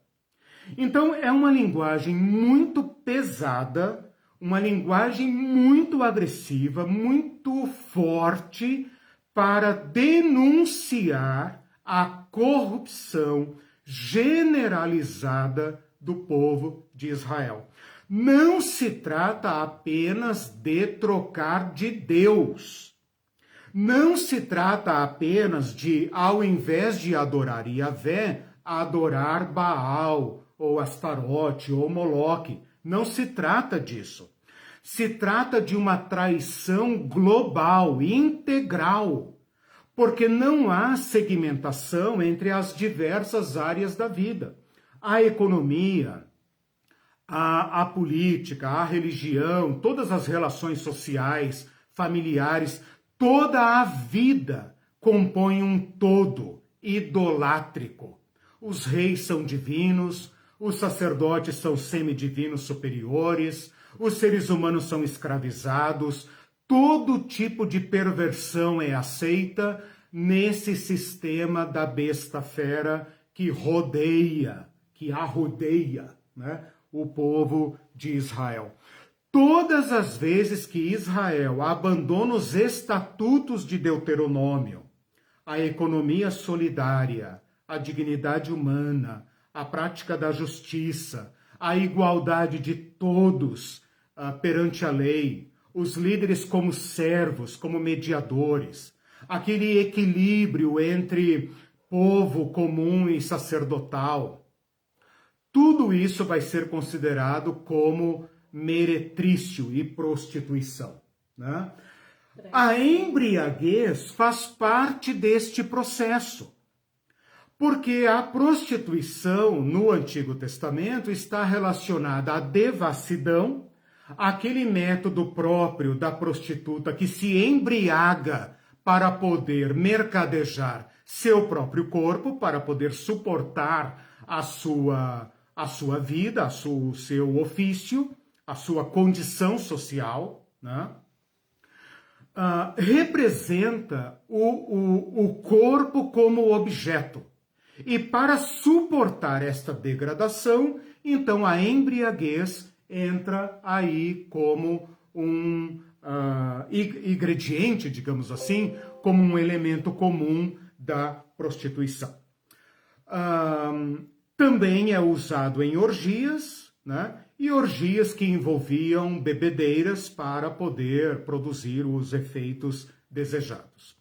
Speaker 1: Então é uma linguagem muito pesada, uma linguagem muito agressiva, muito forte para denunciar a corrupção generalizada do povo de Israel. Não se trata apenas de trocar de Deus. Não se trata apenas de, ao invés de adorar Yahvé, adorar Baal, ou Astarote, ou Moloque. Não se trata disso. Se trata de uma traição global, integral, porque não há segmentação entre as diversas áreas da vida. A economia, a política, a religião, todas as relações sociais, familiares, toda a vida compõe um todo idolátrico. Os reis são divinos, os sacerdotes são semidivinos superiores, os seres humanos são escravizados, todo tipo de perversão é aceita nesse sistema da besta fera que rodeia, que arrodeia, né, o povo de Israel. Todas as vezes que Israel abandona os estatutos de Deuteronômio, a economia solidária, a dignidade humana, a prática da justiça, a igualdade de todos perante a lei, os líderes como servos, como mediadores, aquele equilíbrio entre povo comum e sacerdotal. Tudo isso vai ser considerado como meretrício e prostituição, né? A embriaguez faz parte deste processo, porque a prostituição no Antigo Testamento está relacionada à devassidão, aquele método próprio da prostituta que se embriaga para poder mercadejar seu próprio corpo, para poder suportar a sua vida, o seu ofício, a sua condição social, né? Representa o corpo como objeto. E para suportar esta degradação, então a embriaguez entra aí como um ingrediente, digamos assim, como um elemento comum da prostituição. Também é usado em orgias, né? E orgias que envolviam bebedeiras para poder produzir os efeitos desejados.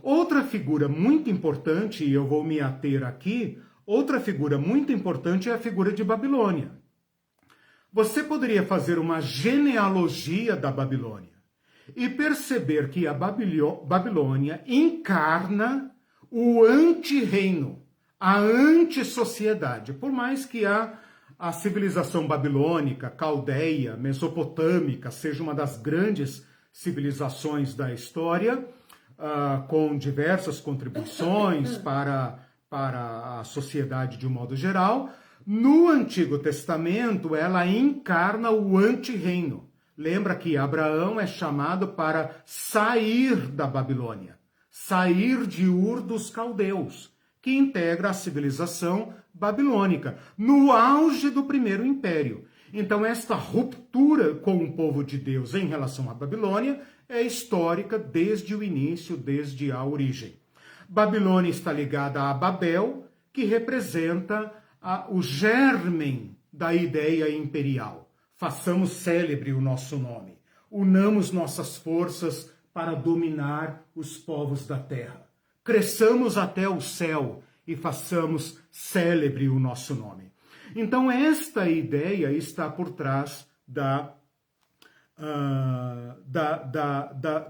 Speaker 1: Outra figura muito importante, e eu vou me ater aqui, outra figura muito importante é a figura de Babilônia. Você poderia fazer uma genealogia da Babilônia e perceber que a Babilônia encarna o anti-reino, a anti-sociedade, por mais que a civilização babilônica, caldeia, mesopotâmica, seja uma das grandes civilizações da história, com diversas contribuições para a sociedade de um modo geral. No Antigo Testamento, ela encarna o anti-reino. Lembra que Abraão é chamado para sair da Babilônia, sair de Ur dos Caldeus, que integra a civilização babilônica, no auge do primeiro império. Então, esta ruptura com o povo de Deus em relação à Babilônia é histórica desde o início, desde a origem. Babilônia está ligada a Babel, que representa o germen da ideia imperial. Façamos célebre o nosso nome. Unamos nossas forças para dominar os povos da terra. Cresçamos até o céu e façamos célebre o nosso nome. Então, esta ideia está por trás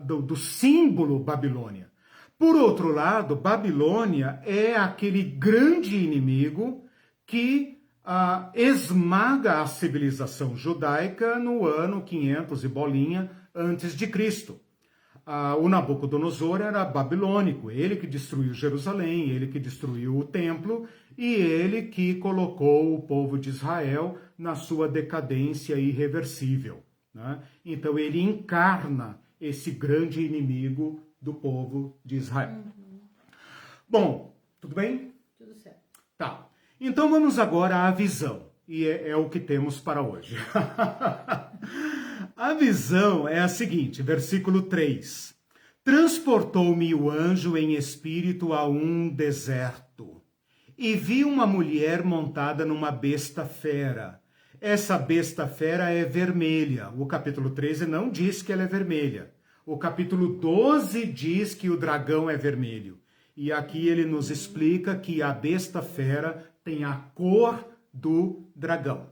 Speaker 1: do símbolo Babilônia. Por outro lado, Babilônia é aquele grande inimigo que esmaga a civilização judaica no ano 500 e bolinha antes de Cristo. O Nabucodonosor era babilônico, ele que destruiu Jerusalém, ele que destruiu o templo e ele que colocou o povo de Israel na sua decadência irreversível, né? Então ele encarna esse grande inimigo do povo de Israel. Bom, tudo bem?
Speaker 2: Tudo certo.
Speaker 1: Tá. Então vamos agora à visão, e é o que temos para hoje. A visão é a seguinte, versículo 3. Transportou-me o anjo em espírito a um deserto, e vi uma mulher montada numa besta fera. Essa besta fera é vermelha. O capítulo 13 não diz que ela é vermelha. O capítulo 12 diz que o dragão é vermelho. E aqui ele nos explica que a besta fera tem a cor do dragão.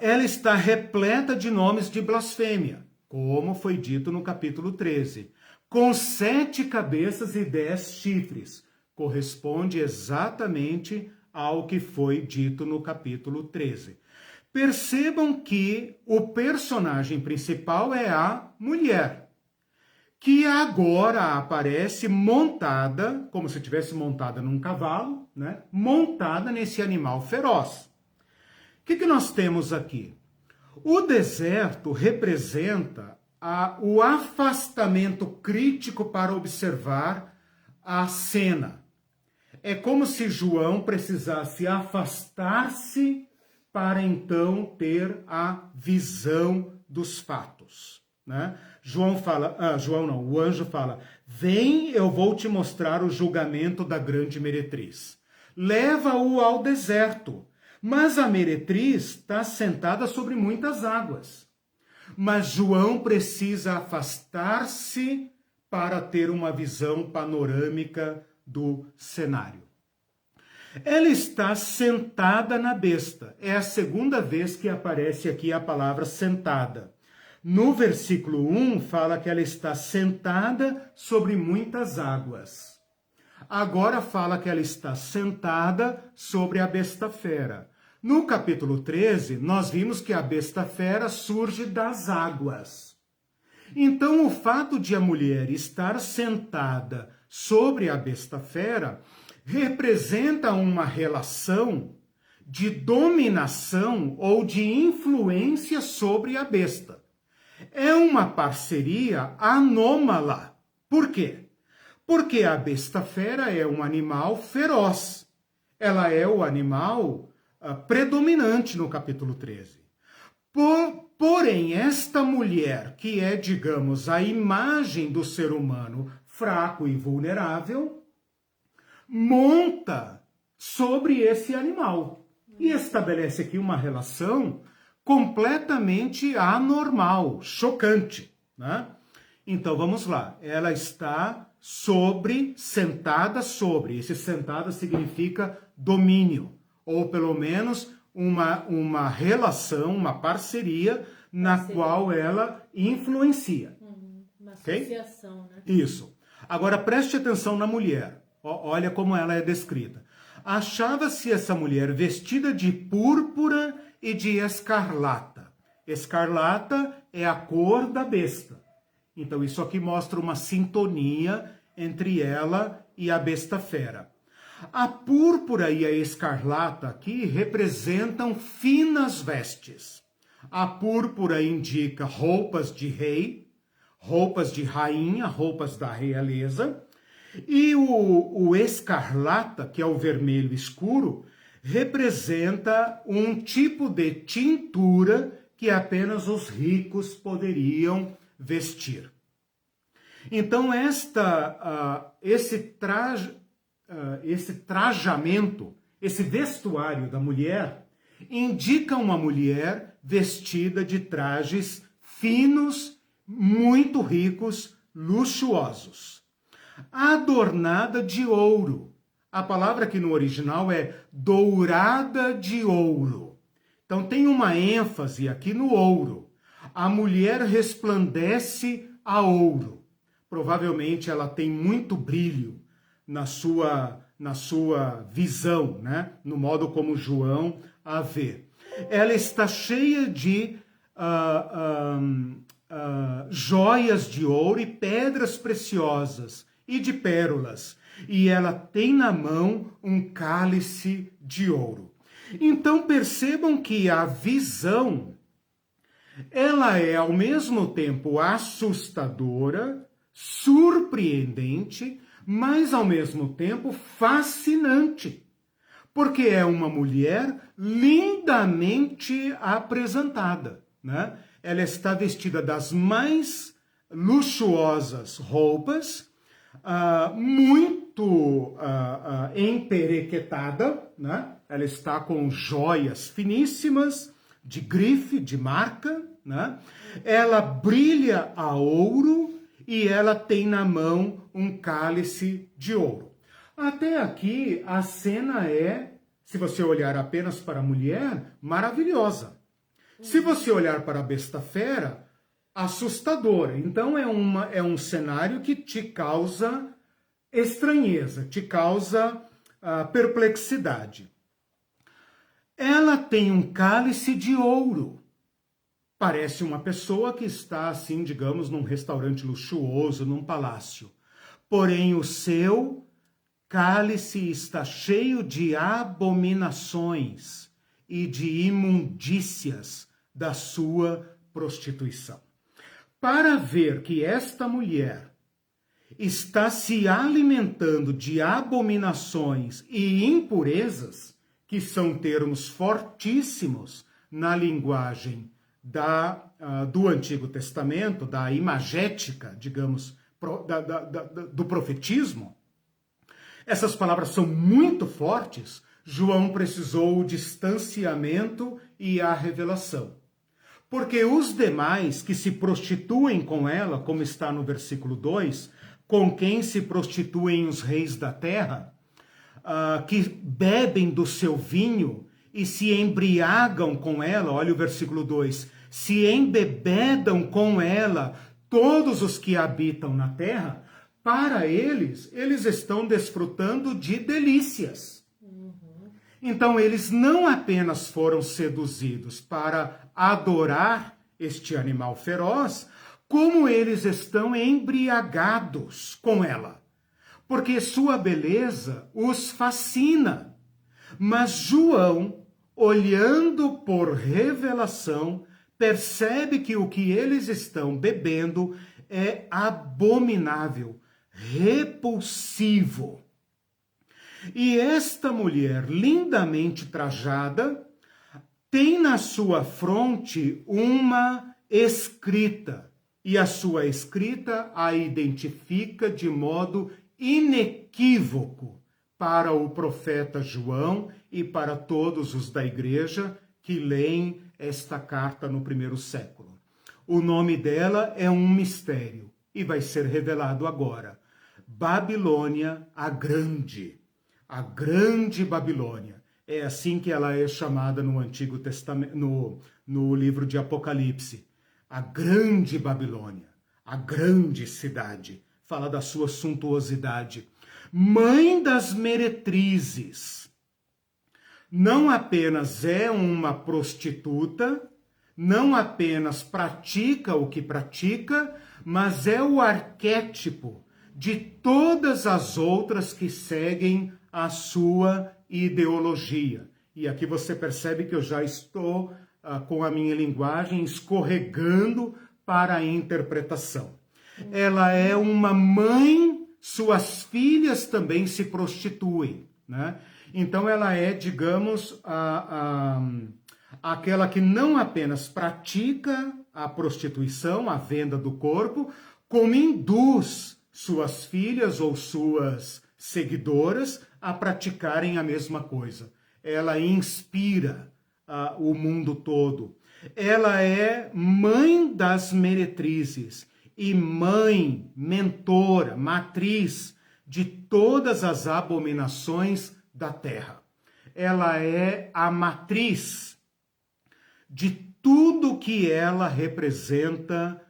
Speaker 1: Ela está repleta de nomes de blasfêmia, como foi dito no capítulo 13, com 7 cabeças e 10 chifres. Corresponde exatamente ao que foi dito no capítulo 13. Percebam que o personagem principal é a mulher, que agora aparece montada, como se estivesse montada num cavalo, né? Montada nesse animal feroz. O que nós temos aqui? O deserto representa o afastamento crítico para observar a cena. É como se João precisasse afastar-se para então ter a visão dos fatos, né? O anjo fala, vem, eu vou te mostrar o julgamento da grande meretriz. Leva-o ao deserto, mas a meretriz está sentada sobre muitas águas. mas João precisa afastar-se para ter uma visão panorâmica do cenário. Ela está sentada na besta. É a segunda vez que aparece aqui a palavra sentada. No versículo 1 fala que ela está sentada sobre muitas águas. Agora fala que ela está sentada sobre a besta fera. No capítulo 13, nós vimos que a besta fera surge das águas. Então, o fato de a mulher estar sentada sobre a besta fera representa uma relação de dominação ou de influência sobre a besta. É uma parceria anômala. Por quê? Porque a besta fera é um animal feroz. Ela é o animal predominante no capítulo 13. Porém, esta mulher, que é, digamos, a imagem do ser humano fraco e vulnerável, monta sobre esse animal e estabelece aqui uma relação completamente anormal, chocante, né? Então, vamos lá. Ela está sentada sobre. Esse sentada significa domínio, ou pelo menos uma relação, uma parceria na qual ela influencia.
Speaker 2: Uma associação, né?
Speaker 1: Isso. Agora, preste atenção na mulher. Olha como ela é descrita. Achava-se essa mulher vestida de púrpura e de escarlata. Escarlata é a cor da besta. Então, isso aqui mostra uma sintonia entre ela e a besta fera. A púrpura e a escarlata aqui representam finas vestes. A púrpura indica roupas de rei, roupas de rainha, roupas da realeza. E o escarlata, que é o vermelho escuro, representa um tipo de tintura que apenas os ricos poderiam vestir. Então, esse trajamento, esse vestuário da mulher, indica uma mulher vestida de trajes finos, muito ricos, luxuosos, adornada de ouro. A palavra aqui no original é dourada de ouro. Então tem uma ênfase aqui no ouro. A mulher resplandece a ouro. Provavelmente ela tem muito brilho na sua visão, né? No modo como João a vê. Ela está cheia de joias de ouro e pedras preciosas e de pérolas. E ela tem na mão um cálice de ouro. Então percebam que a visão, ela é ao mesmo tempo assustadora, surpreendente, mas ao mesmo tempo fascinante. Porque é uma mulher lindamente apresentada, né? Ela está vestida das mais luxuosas roupas, muito emperequetada, né? Ela está com joias finíssimas, de grife, de marca, né? Ela brilha a ouro e ela tem na mão um cálice de ouro. Até aqui a cena é, se você olhar apenas para a mulher, maravilhosa. Se você olhar para a besta fera, assustadora. Então é um cenário que te causa estranheza, te causa perplexidade. Ela tem um cálice de ouro. Parece uma pessoa que está, assim, digamos, num restaurante luxuoso, num palácio. Porém, o seu cálice está cheio de abominações e de imundícias da sua prostituição. Para ver que esta mulher está se alimentando de abominações e impurezas, que são termos fortíssimos na linguagem do Antigo Testamento, da imagética, digamos, do profetismo, essas palavras são muito fortes. João precisou o distanciamento e a revelação. Porque os demais que se prostituem com ela, como está no versículo 2, com quem se prostituem os reis da terra, que bebem do seu vinho e se embriagam com ela, olha o versículo 2, se embebedam com ela todos os que habitam na terra, para eles estão desfrutando de delícias. Então, eles não apenas foram seduzidos para adorar este animal feroz, como eles estão embriagados com ela, porque sua beleza os fascina. Mas João, olhando por revelação, percebe que o que eles estão bebendo é abominável, repulsivo. E esta mulher, lindamente trajada, tem na sua fronte uma escrita, e a sua escrita a identifica de modo inequívoco para o profeta João e para todos os da igreja que leem esta carta no primeiro século. O nome dela é um mistério e vai ser revelado agora. Babilônia a Grande Babilônia. É assim que ela é chamada no Antigo Testamento, no livro de Apocalipse. A Grande Babilônia, a grande cidade. Fala da sua suntuosidade. Mãe das meretrizes. Não apenas é uma prostituta, não apenas pratica o que pratica, mas é o arquétipo de todas as outras que seguem a sua ideologia. E aqui você percebe que eu já estou com a minha linguagem escorregando para a interpretação. Ela é uma mãe, suas filhas também se prostituem, né? Então ela é, digamos, aquela que não apenas pratica a prostituição, a venda do corpo, como induz suas filhas ou suas seguidoras a praticarem a mesma coisa. Ela inspira o mundo todo. Ela é mãe das meretrizes e mãe, mentora, matriz de todas as abominações da terra. Ela é a matriz de tudo que ela representa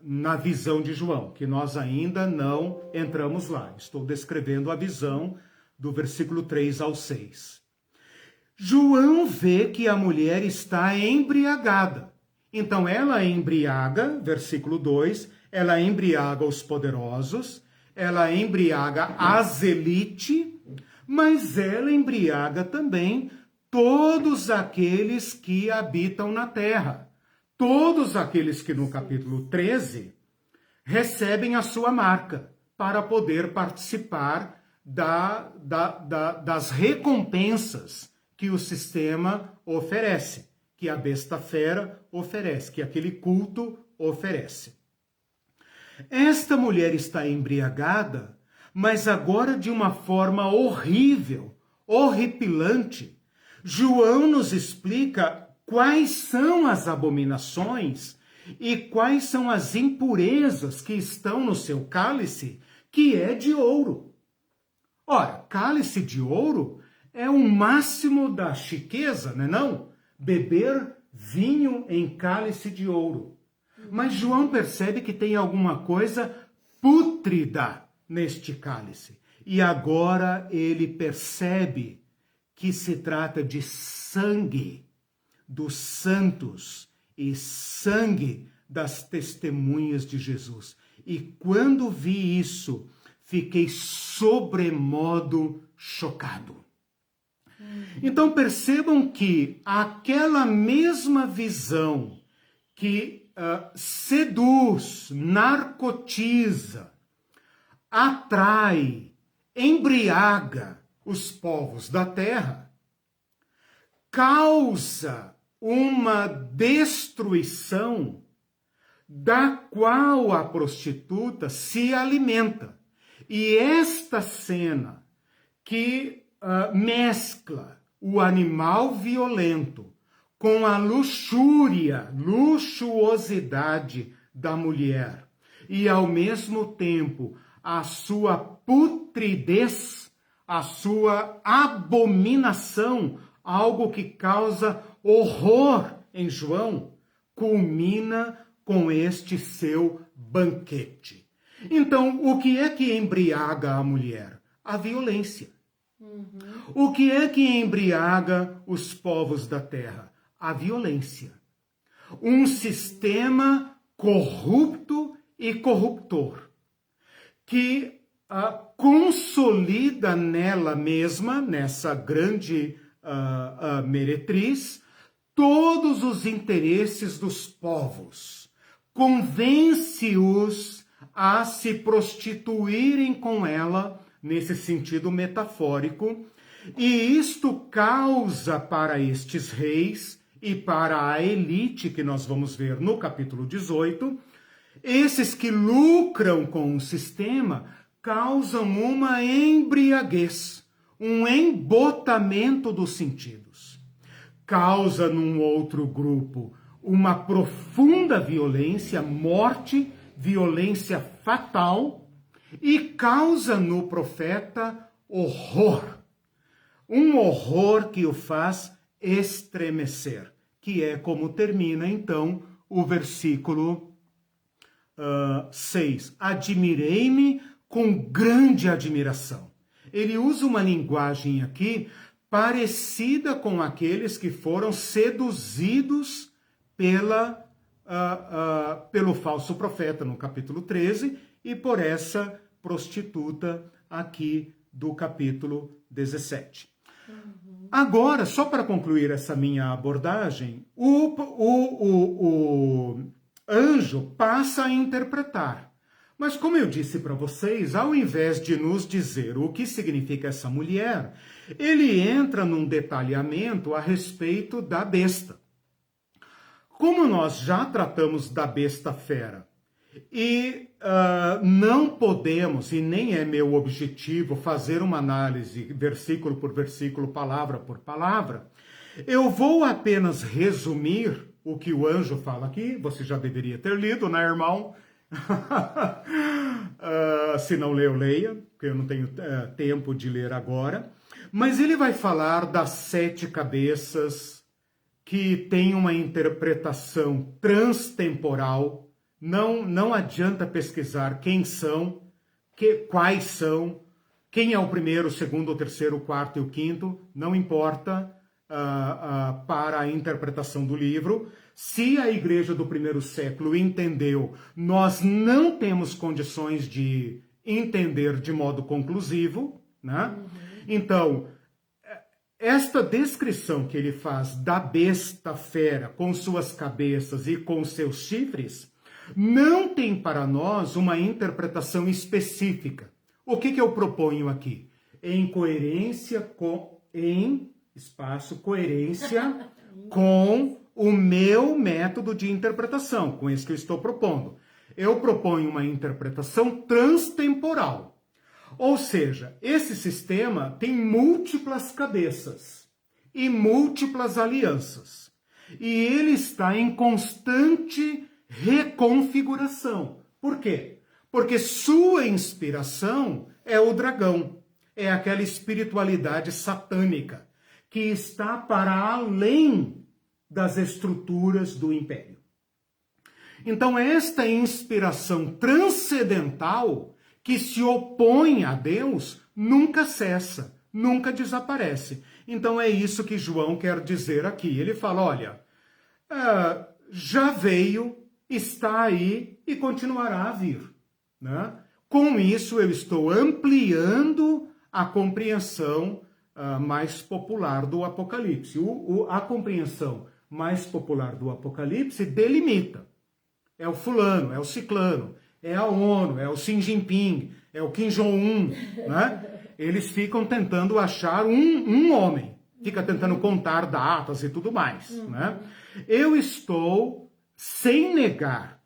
Speaker 1: na visão de João, que nós ainda não entramos lá. Estou descrevendo a visão do versículo 3 ao 6. João vê que a mulher está embriagada. Então ela embriaga, versículo 2, ela embriaga os poderosos, ela embriaga as elites, mas ela embriaga também todos aqueles que habitam na terra. Todos aqueles que no capítulo 13 recebem a sua marca para poder participar das recompensas que o sistema oferece, que a besta fera oferece, que aquele culto oferece. Esta mulher está embriagada, mas agora de uma forma horrível, horripilante. João nos explica quais são as abominações e quais são as impurezas que estão no seu cálice, que é de ouro. Ora, cálice de ouro é o máximo da chiqueza, não é não? Beber vinho em cálice de ouro. Mas João percebe que tem alguma coisa pútrida neste cálice. E agora ele percebe que se trata de sangue dos santos e sangue das testemunhas de Jesus. E quando vi isso, fiquei sobremodo chocado. Então percebam que aquela mesma visão que seduz, narcotiza, atrai, embriaga os povos da terra, causa uma destruição da qual a prostituta se alimenta. E esta cena que mescla o animal violento com a luxuosidade da mulher e, ao mesmo tempo, a sua putridez, a sua abominação, algo que causa horror em João, culmina com este seu banquete. Então, o que é que embriaga a mulher? A violência. O que é que embriaga os povos da terra? A violência. Um sistema corrupto e corruptor, que consolida nela mesma, nessa grande meretriz, todos os interesses dos povos, convence-os a se prostituírem com ela, nesse sentido metafórico, e isto causa para estes reis e para a elite, que nós vamos ver no capítulo 18, esses que lucram com o sistema, causam uma embriaguez, um embotamento dos sentidos. Causa num outro grupo uma profunda violência, morte, violência fatal, e causa no profeta horror. Um horror que o faz estremecer, que é como termina então o versículo 6. Admirei-me com grande admiração. Ele usa uma linguagem aqui parecida com aqueles que foram seduzidos pelo falso profeta no capítulo 13 e por essa prostituta aqui do capítulo 17. Agora, só para concluir essa minha abordagem, o anjo passa a interpretar. Mas como eu disse para vocês, ao invés de nos dizer o que significa essa mulher, ele entra num detalhamento a respeito da besta. Como nós já tratamos da besta fera, e não podemos, e nem é meu objetivo, fazer uma análise versículo por versículo, palavra por palavra, eu vou apenas resumir o que o anjo fala aqui. Você já deveria ter lido, né, irmão? Se não leu, leia, porque eu não tenho tempo de ler agora. Mas ele vai falar das 7 cabeças que tem uma interpretação transtemporal. Não adianta pesquisar quem são, quais são, quem é o primeiro, o segundo, o terceiro, o quarto e o quinto, não importa para a interpretação do livro. Se a igreja do primeiro século entendeu, nós não temos condições de entender de modo conclusivo, né? Então, esta descrição que ele faz da besta fera com suas cabeças e com seus chifres não tem para nós uma interpretação específica. O que eu proponho aqui? Em coerência com o meu método de interpretação, com esse que eu estou propondo. Eu proponho uma interpretação transtemporal. Ou seja, esse sistema tem múltiplas cabeças e múltiplas alianças. E ele está em constante reconfiguração. Por quê? Porque sua inspiração é o dragão, é aquela espiritualidade satânica que está para além das estruturas do império. Então, esta inspiração transcendental que se opõe a Deus nunca cessa, nunca desaparece. Então, é isso que João quer dizer aqui. Ele fala, olha, já veio, está aí e continuará a vir, né? Com isso, eu estou ampliando a compreensão mais popular do Apocalipse. A compreensão mais popular do Apocalipse delimita. É o fulano, é o ciclano, é a ONU, é o Xi Jinping, é o Kim Jong-un, né? Eles ficam tentando achar um homem, fica tentando contar datas e tudo mais, né? Eu estou, sem negar,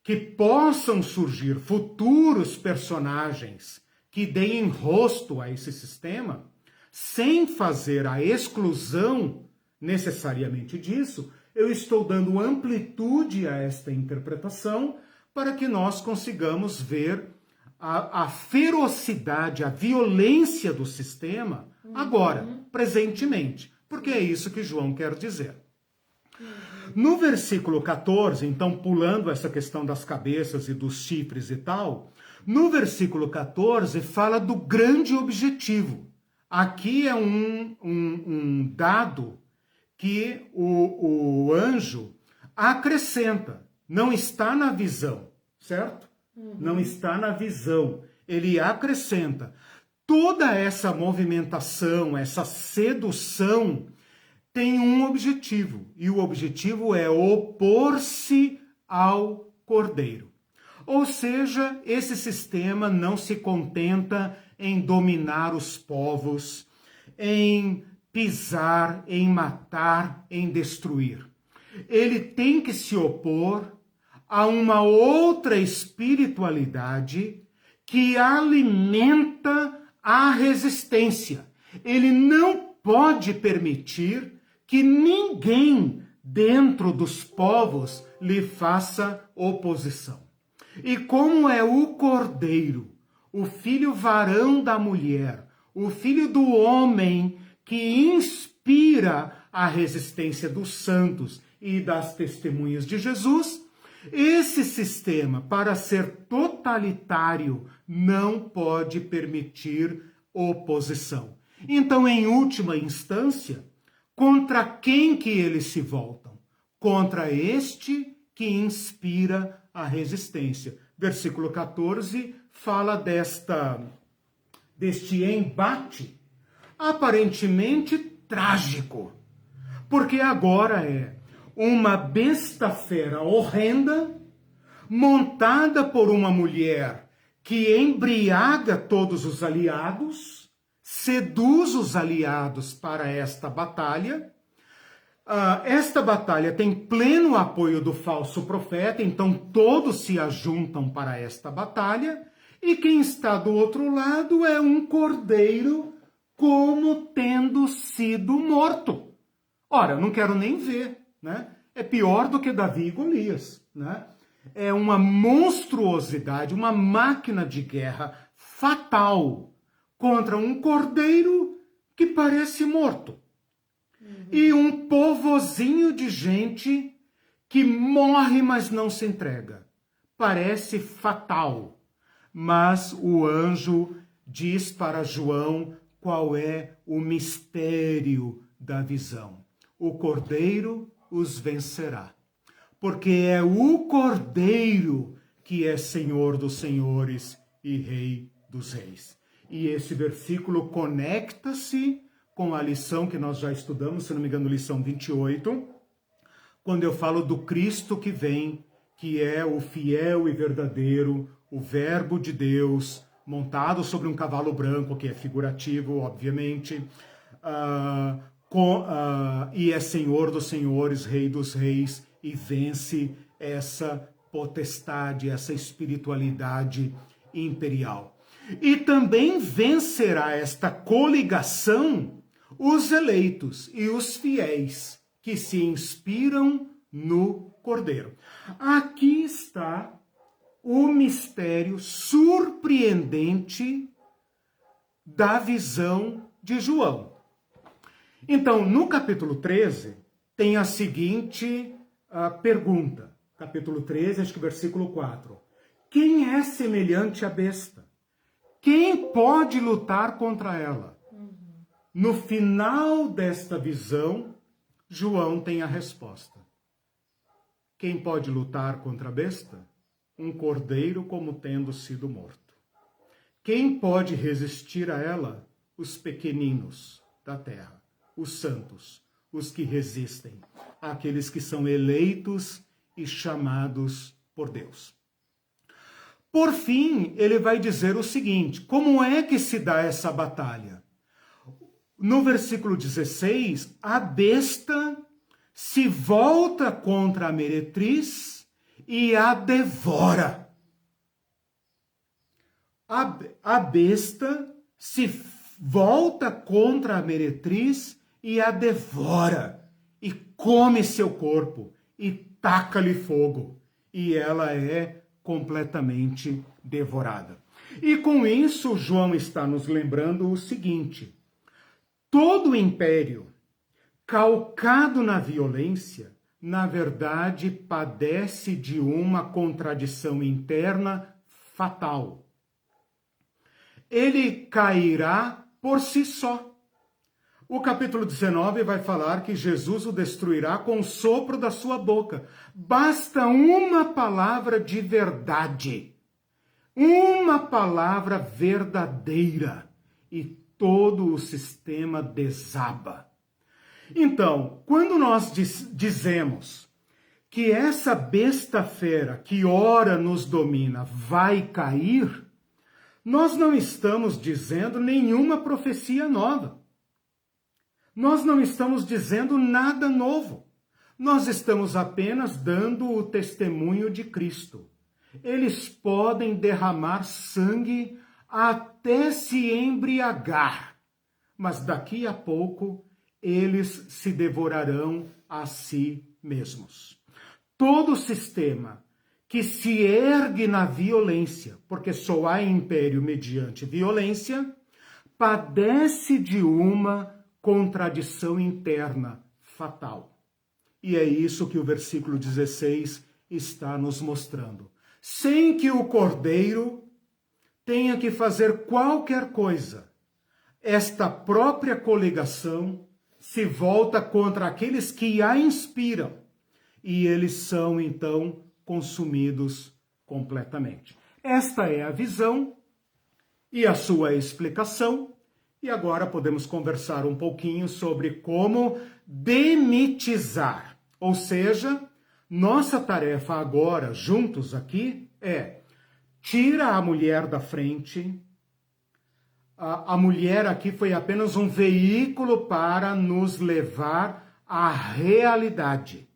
Speaker 1: que possam surgir futuros personagens que deem rosto a esse sistema, sem fazer a exclusão necessariamente disso, eu estou dando amplitude a esta interpretação para que nós consigamos ver a ferocidade, a violência do sistema agora, presentemente, porque é isso que João quer dizer. No versículo 14, então pulando essa questão das cabeças e dos chifres e tal, no versículo 14 fala do grande objetivo. Aqui é um dado que o anjo acrescenta, não está na visão, certo? Não está na visão, ele acrescenta. Toda essa movimentação, essa sedução tem um objetivo, e o objetivo é opor-se ao cordeiro. Ou seja, esse sistema não se contenta em dominar os povos, em pisar, em matar, em destruir. Ele tem que se opor a uma outra espiritualidade que alimenta a resistência. Ele não pode permitir que ninguém dentro dos povos lhe faça oposição. E como é o cordeiro, o filho varão da mulher, o filho do homem que inspira a resistência dos santos e das testemunhas de Jesus, esse sistema, para ser totalitário, não pode permitir oposição. Então, em última instância, contra quem que eles se voltam? Contra este que inspira a resistência. Versículo 14 fala deste embate aparentemente trágico, porque agora é uma besta fera horrenda, montada por uma mulher que embriaga todos os aliados, seduz os aliados para esta batalha. Esta batalha tem pleno apoio do falso profeta, então todos se ajuntam para esta batalha, e quem está do outro lado é um cordeiro como tendo sido morto. Ora, não quero nem ver, né? É pior do que Davi e Golias, né? É uma monstruosidade, uma máquina de guerra fatal contra um cordeiro que parece morto. E um povozinho de gente que morre, mas não se entrega. Parece fatal. Mas o anjo diz para João qual é o mistério da visão. O cordeiro os vencerá. Porque é o cordeiro que é Senhor dos senhores e Rei dos reis. E esse versículo conecta-se com a lição que nós já estudamos, se não me engano, lição 28, quando eu falo do Cristo que vem, que é o fiel e verdadeiro, o Verbo de Deus, montado sobre um cavalo branco, que é figurativo, obviamente, e é Senhor dos senhores, Rei dos reis, e vence essa potestade, essa espiritualidade imperial. E também vencerá esta coligação os eleitos e os fiéis que se inspiram no Cordeiro. Aqui está o mistério surpreendente da visão de João. Então, no capítulo 13, tem a seguinte pergunta. Capítulo 13, acho que versículo 4. Quem é semelhante à besta? Quem pode lutar contra ela? No final desta visão, João tem a resposta. Quem pode lutar contra a besta? Um cordeiro como tendo sido morto. Quem pode resistir a ela? Os pequeninos da terra, os santos, os que resistem, aqueles que são eleitos e chamados por Deus. Por fim, ele vai dizer o seguinte: como é que se dá essa batalha? No versículo 16, a besta se volta contra a meretriz e a devora. A besta se volta contra a meretriz e a devora. come seu corpo e taca-lhe fogo. E ela é completamente devorada. E com isso, João está nos lembrando o seguinte: todo império calcado na violência, na verdade, padece de uma contradição interna fatal. Ele cairá por si só. O capítulo 19 vai falar que Jesus o destruirá com o sopro da sua boca. Basta uma palavra de verdade, uma palavra verdadeira, e todo o sistema desaba. Então, quando nós dizemos que essa besta fera que ora nos domina vai cair, nós não estamos dizendo nenhuma profecia nova. Nós não estamos dizendo nada novo. Nós estamos apenas dando o testemunho de Cristo. Eles podem derramar sangue até se embriagar, mas daqui a pouco eles se devorarão a si mesmos. Todo sistema que se ergue na violência, porque só há império mediante violência, padece de uma contradição interna fatal. E é isso que o versículo 16 está nos mostrando. Sem que o cordeiro tenha que fazer qualquer coisa, esta própria coligação se volta contra aqueles que a inspiram, e eles são, então, consumidos completamente. Esta é a visão e a sua explicação, e agora podemos conversar um pouquinho sobre como demitizar, ou seja, nossa tarefa agora, juntos aqui, é tira a mulher da frente. A mulher aqui foi apenas um veículo para nos levar à realidade.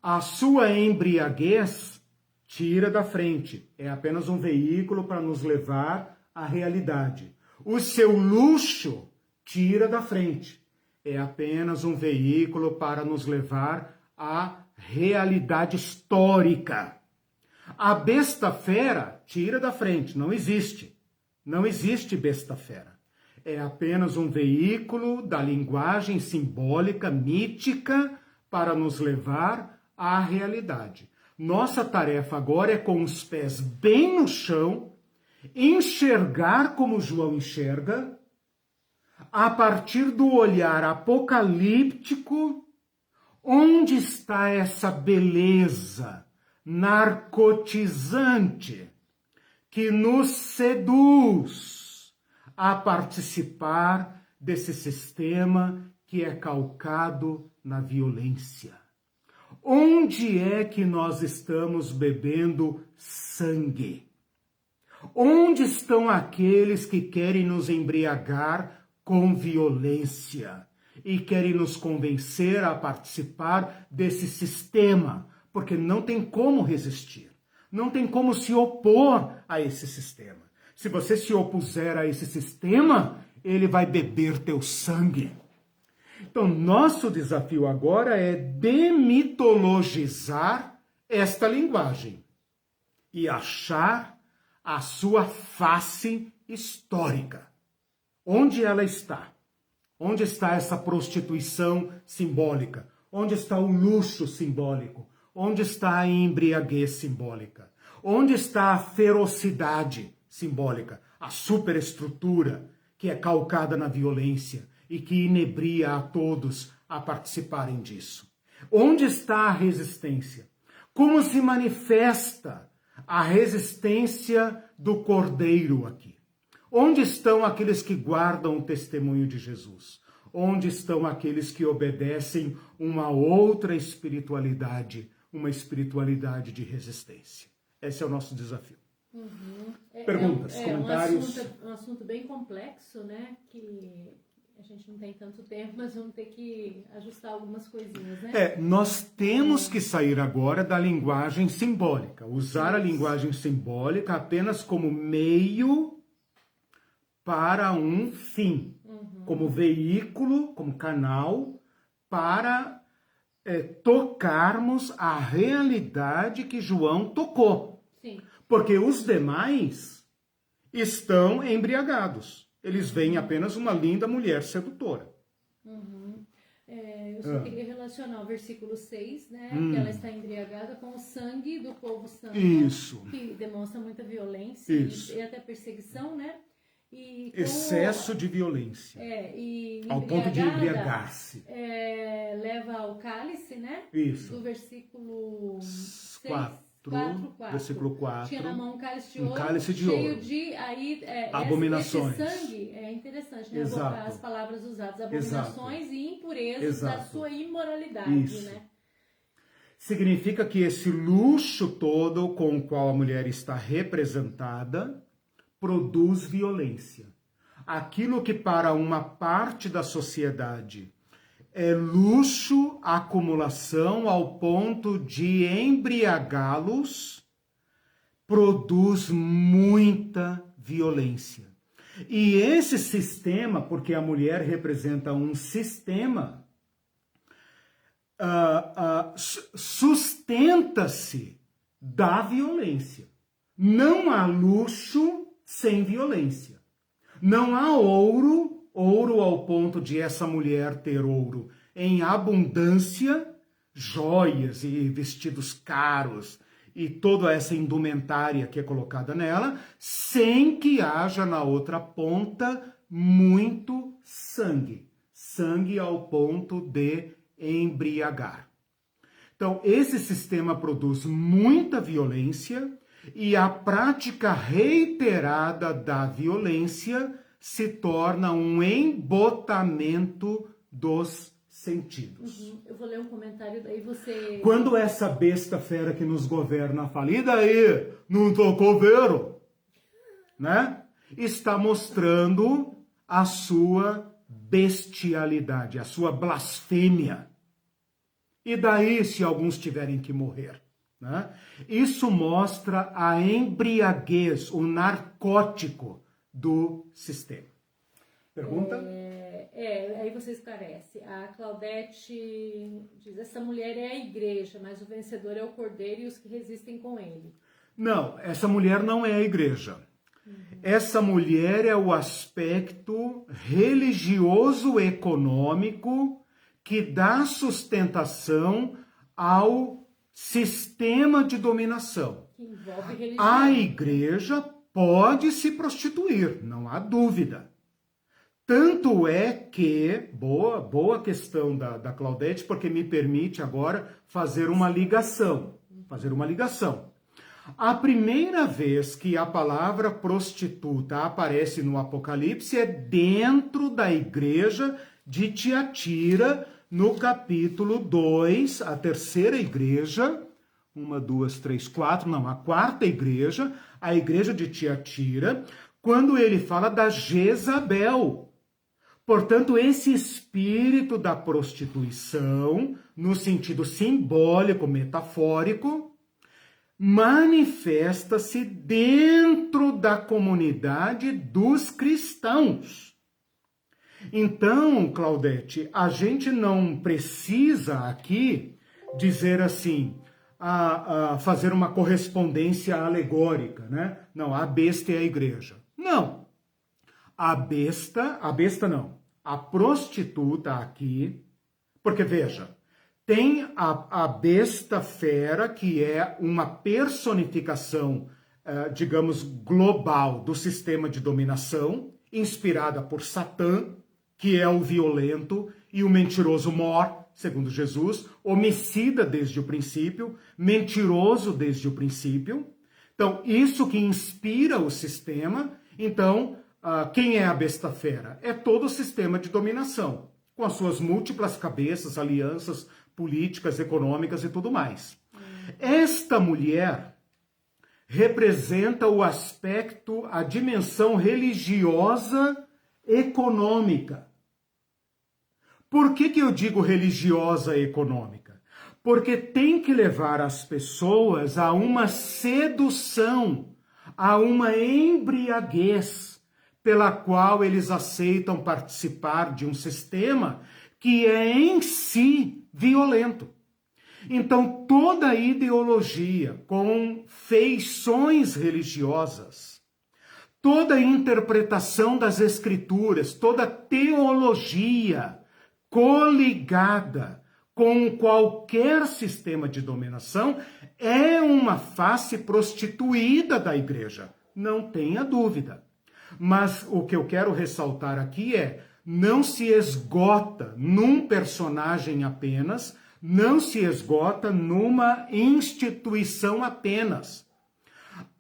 Speaker 1: A sua embriaguez tira da frente, é apenas um veículo para nos levar à realidade. O seu luxo tira da frente, é apenas um veículo para nos levar à realidade histórica. A besta fera tira da frente, não existe. Não existe besta fera. É apenas um veículo da linguagem simbólica, mítica, para nos levar à realidade. Nossa tarefa agora é, com os pés bem no chão, enxergar como João enxerga, a partir do olhar apocalíptico, onde está essa beleza narcotizante que nos seduz a participar desse sistema que é calcado na violência. Onde é que nós estamos bebendo sangue? Onde estão aqueles que querem nos embriagar com violência e querem nos convencer a participar desse sistema? Porque não tem como resistir. Não tem como se opor a esse sistema. Se você se opuser a esse sistema, ele vai beber teu sangue. Então, nosso desafio agora é demitologizar esta linguagem e achar a sua face histórica. Onde ela está? Onde está essa prostituição simbólica? Onde está o luxo simbólico? Onde está a embriaguez simbólica? Onde está a ferocidade simbólica? A superestrutura que é calcada na violência e que inebria a todos a participarem disso. Onde está a resistência? Como se manifesta a resistência do Cordeiro aqui? Onde estão aqueles que guardam o testemunho de Jesus? Onde estão aqueles que obedecem uma outra espiritualidade, uma espiritualidade de resistência? Esse é o nosso desafio. Perguntas, comentários?
Speaker 2: Um assunto bem complexo, né? Que a gente não tem tanto tempo, mas vamos ter que ajustar algumas coisinhas, né?
Speaker 1: Nós temos que sair agora da linguagem simbólica. Usar a linguagem simbólica apenas como meio para um fim. Como veículo, como canal, para tocarmos a realidade que João tocou.
Speaker 2: Sim.
Speaker 1: Porque os demais estão embriagados. Eles veem apenas uma linda mulher sedutora.
Speaker 2: Eu só queria relacionar o versículo 6, né? Que ela está embriagada com o sangue do povo santo.
Speaker 1: Isso.
Speaker 2: Que demonstra muita violência e até perseguição, né? E
Speaker 1: excesso de violência. Ao ponto de embriagar-se.
Speaker 2: Leva ao cálice, né?
Speaker 1: Isso.
Speaker 2: Do versículo
Speaker 1: 4. Versículo 4.
Speaker 2: Tinha na mão um cálice de
Speaker 1: ouro,
Speaker 2: cheio de
Speaker 1: abominações.
Speaker 2: Esse sangue é interessante, né?
Speaker 1: Exato.
Speaker 2: As palavras usadas, abominações e impurezas da sua imoralidade, né?
Speaker 1: Significa que esse luxo todo com o qual a mulher está representada produz violência. Aquilo que para uma parte da sociedade é luxo, acumulação ao ponto de embriagá-los, produz muita violência. E esse sistema, porque a mulher representa um sistema, sustenta-se da violência. Não há luxo sem violência. Não há ouro ao ponto de essa mulher ter ouro em abundância, joias e vestidos caros e toda essa indumentária que é colocada nela, sem que haja na outra ponta muito sangue. Sangue ao ponto de embriagar. Então, esse sistema produz muita violência e a prática reiterada da violência se torna um embotamento dos sentidos.
Speaker 2: Eu vou ler um comentário, daí você...
Speaker 1: Quando essa besta fera que nos governa fala, e daí, não tô coveiro, né? Está mostrando a sua bestialidade, a sua blasfêmia. E daí, se alguns tiverem que morrer? Né? Isso mostra a embriaguez, o narcótico do sistema. Pergunta?
Speaker 2: Aí você esclarece. A Claudete diz, essa mulher é a igreja, mas o vencedor é o cordeiro e os que resistem com ele.
Speaker 1: Não, essa mulher não é a igreja. Essa mulher é o aspecto religioso-econômico que dá sustentação ao sistema de dominação.
Speaker 2: Que envolve religião.
Speaker 1: A igreja pode se prostituir, não há dúvida. Tanto é que, boa questão da Claudete, porque me permite agora fazer uma ligação. A primeira vez que a palavra prostituta aparece no Apocalipse é dentro da igreja de Tiatira, no capítulo 2, a terceira igreja, 1, 2, 3, 4, não, a quarta igreja, a igreja de Tiatira, quando ele fala da Jezabel. Portanto, esse espírito da prostituição, no sentido simbólico, metafórico, manifesta-se dentro da comunidade dos cristãos. Então, Claudete, a gente não precisa aqui dizer assim, fazer uma correspondência alegórica, né? Não, a besta é a igreja. Não. A prostituta aqui, porque veja, tem a besta fera, que é uma personificação, digamos, global do sistema de dominação, inspirada por Satã, que é o violento e o mentiroso mor, segundo Jesus, homicida desde o princípio, mentiroso desde o princípio. Então, isso que inspira o sistema. Então, quem é a besta fera? É todo o sistema de dominação, com as suas múltiplas cabeças, alianças políticas, econômicas e tudo mais. Esta mulher representa o aspecto, a dimensão religiosa econômica. Por que eu digo religiosa econômica? Porque tem que levar as pessoas a uma sedução, a uma embriaguez, pela qual eles aceitam participar de um sistema que é em si violento. Então, toda ideologia com feições religiosas, toda interpretação das escrituras, toda teologia coligada com qualquer sistema de dominação é uma face prostituída da igreja, não tenha dúvida. Mas o que eu quero ressaltar aqui é, não se esgota num personagem apenas, não se esgota numa instituição apenas.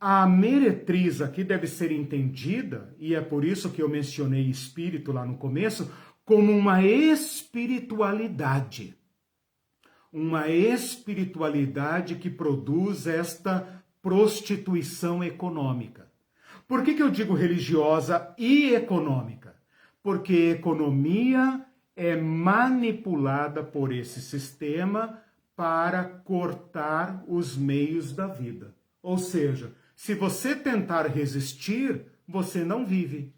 Speaker 1: A meretriz aqui deve ser entendida, e é por isso que eu mencionei espírito lá no começo, como uma espiritualidade. Uma espiritualidade que produz esta prostituição econômica. Por que eu digo religiosa e econômica? Porque economia é manipulada por esse sistema para cortar os meios da vida. Ou seja, se você tentar resistir, você não vive.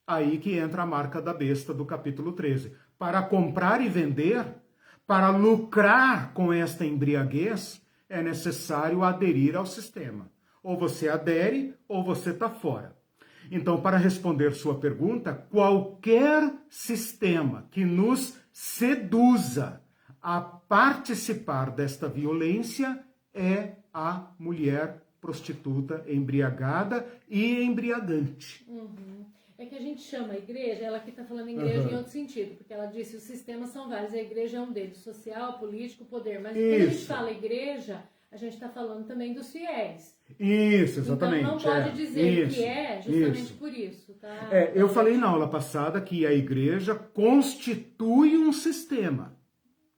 Speaker 1: Aí que entra a marca da besta do capítulo 13. Para comprar e vender, para lucrar com esta embriaguez, é necessário aderir ao sistema. Ou você adere, ou você está fora. Então, para responder sua pergunta, qualquer sistema que nos seduza a participar desta violência é a mulher prostituta, embriagada e embriagante.
Speaker 2: Uhum. É que a gente chama a igreja, ela aqui está falando igreja em outro sentido, porque ela disse os sistemas são vários, a igreja é um deles, social, político, poder. Mas quando a gente fala igreja, a gente está falando também dos fiéis.
Speaker 1: Isso, exatamente.
Speaker 2: Então não pode dizer que é justamente por isso. Tá?
Speaker 1: Eu falei na aula passada que a igreja constitui um sistema.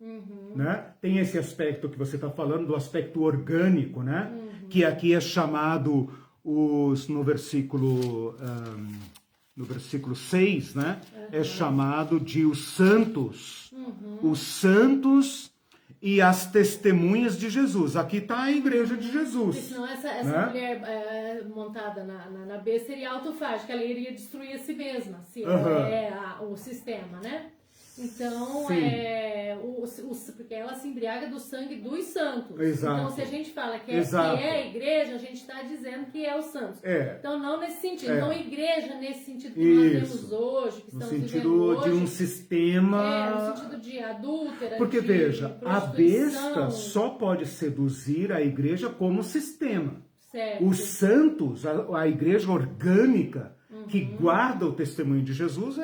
Speaker 2: Uhum.
Speaker 1: Né? Tem esse aspecto que você está falando, do aspecto orgânico, né?
Speaker 2: Uhum.
Speaker 1: Que aqui é chamado, no versículo 6, né? É chamado de os santos. Os santos e as testemunhas de Jesus. Aqui está a igreja de Jesus.
Speaker 2: Porque senão essa mulher montada na besta seria autofágica, ela iria destruir a si mesma, se ela é o sistema, né? Então, porque ela se embriaga do sangue dos santos.
Speaker 1: Exato.
Speaker 2: Então, se a gente fala que é a igreja, a gente está dizendo que é os santos. Então, não nesse sentido. Não igreja nesse sentido que nós temos hoje, que estamos vivendo hoje.
Speaker 1: No sentido de um sistema...
Speaker 2: no sentido de adúltera,
Speaker 1: porque, veja, a besta só pode seduzir a igreja como sistema.
Speaker 2: Certo.
Speaker 1: Os santos, a igreja orgânica, que guarda o testemunho de Jesus,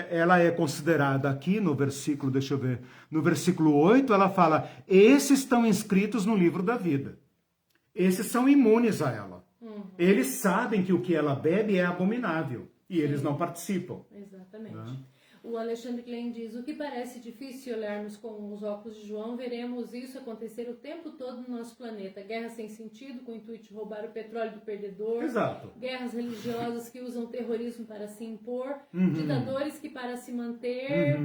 Speaker 1: ela é considerada aqui no versículo, deixa eu ver, no versículo 8, ela fala, esses estão inscritos no livro da vida. Esses são imunes a ela. Eles sabem que o que ela bebe é abominável. E eles não participam.
Speaker 2: Exatamente. O Alexandre Klein diz, o que parece difícil olharmos com os óculos de João, veremos isso acontecer o tempo todo no nosso planeta. Guerras sem sentido, com o intuito de roubar o petróleo do perdedor.
Speaker 1: Exato. Guerras
Speaker 2: religiosas que usam terrorismo para se impor. Ditadores que, para se manter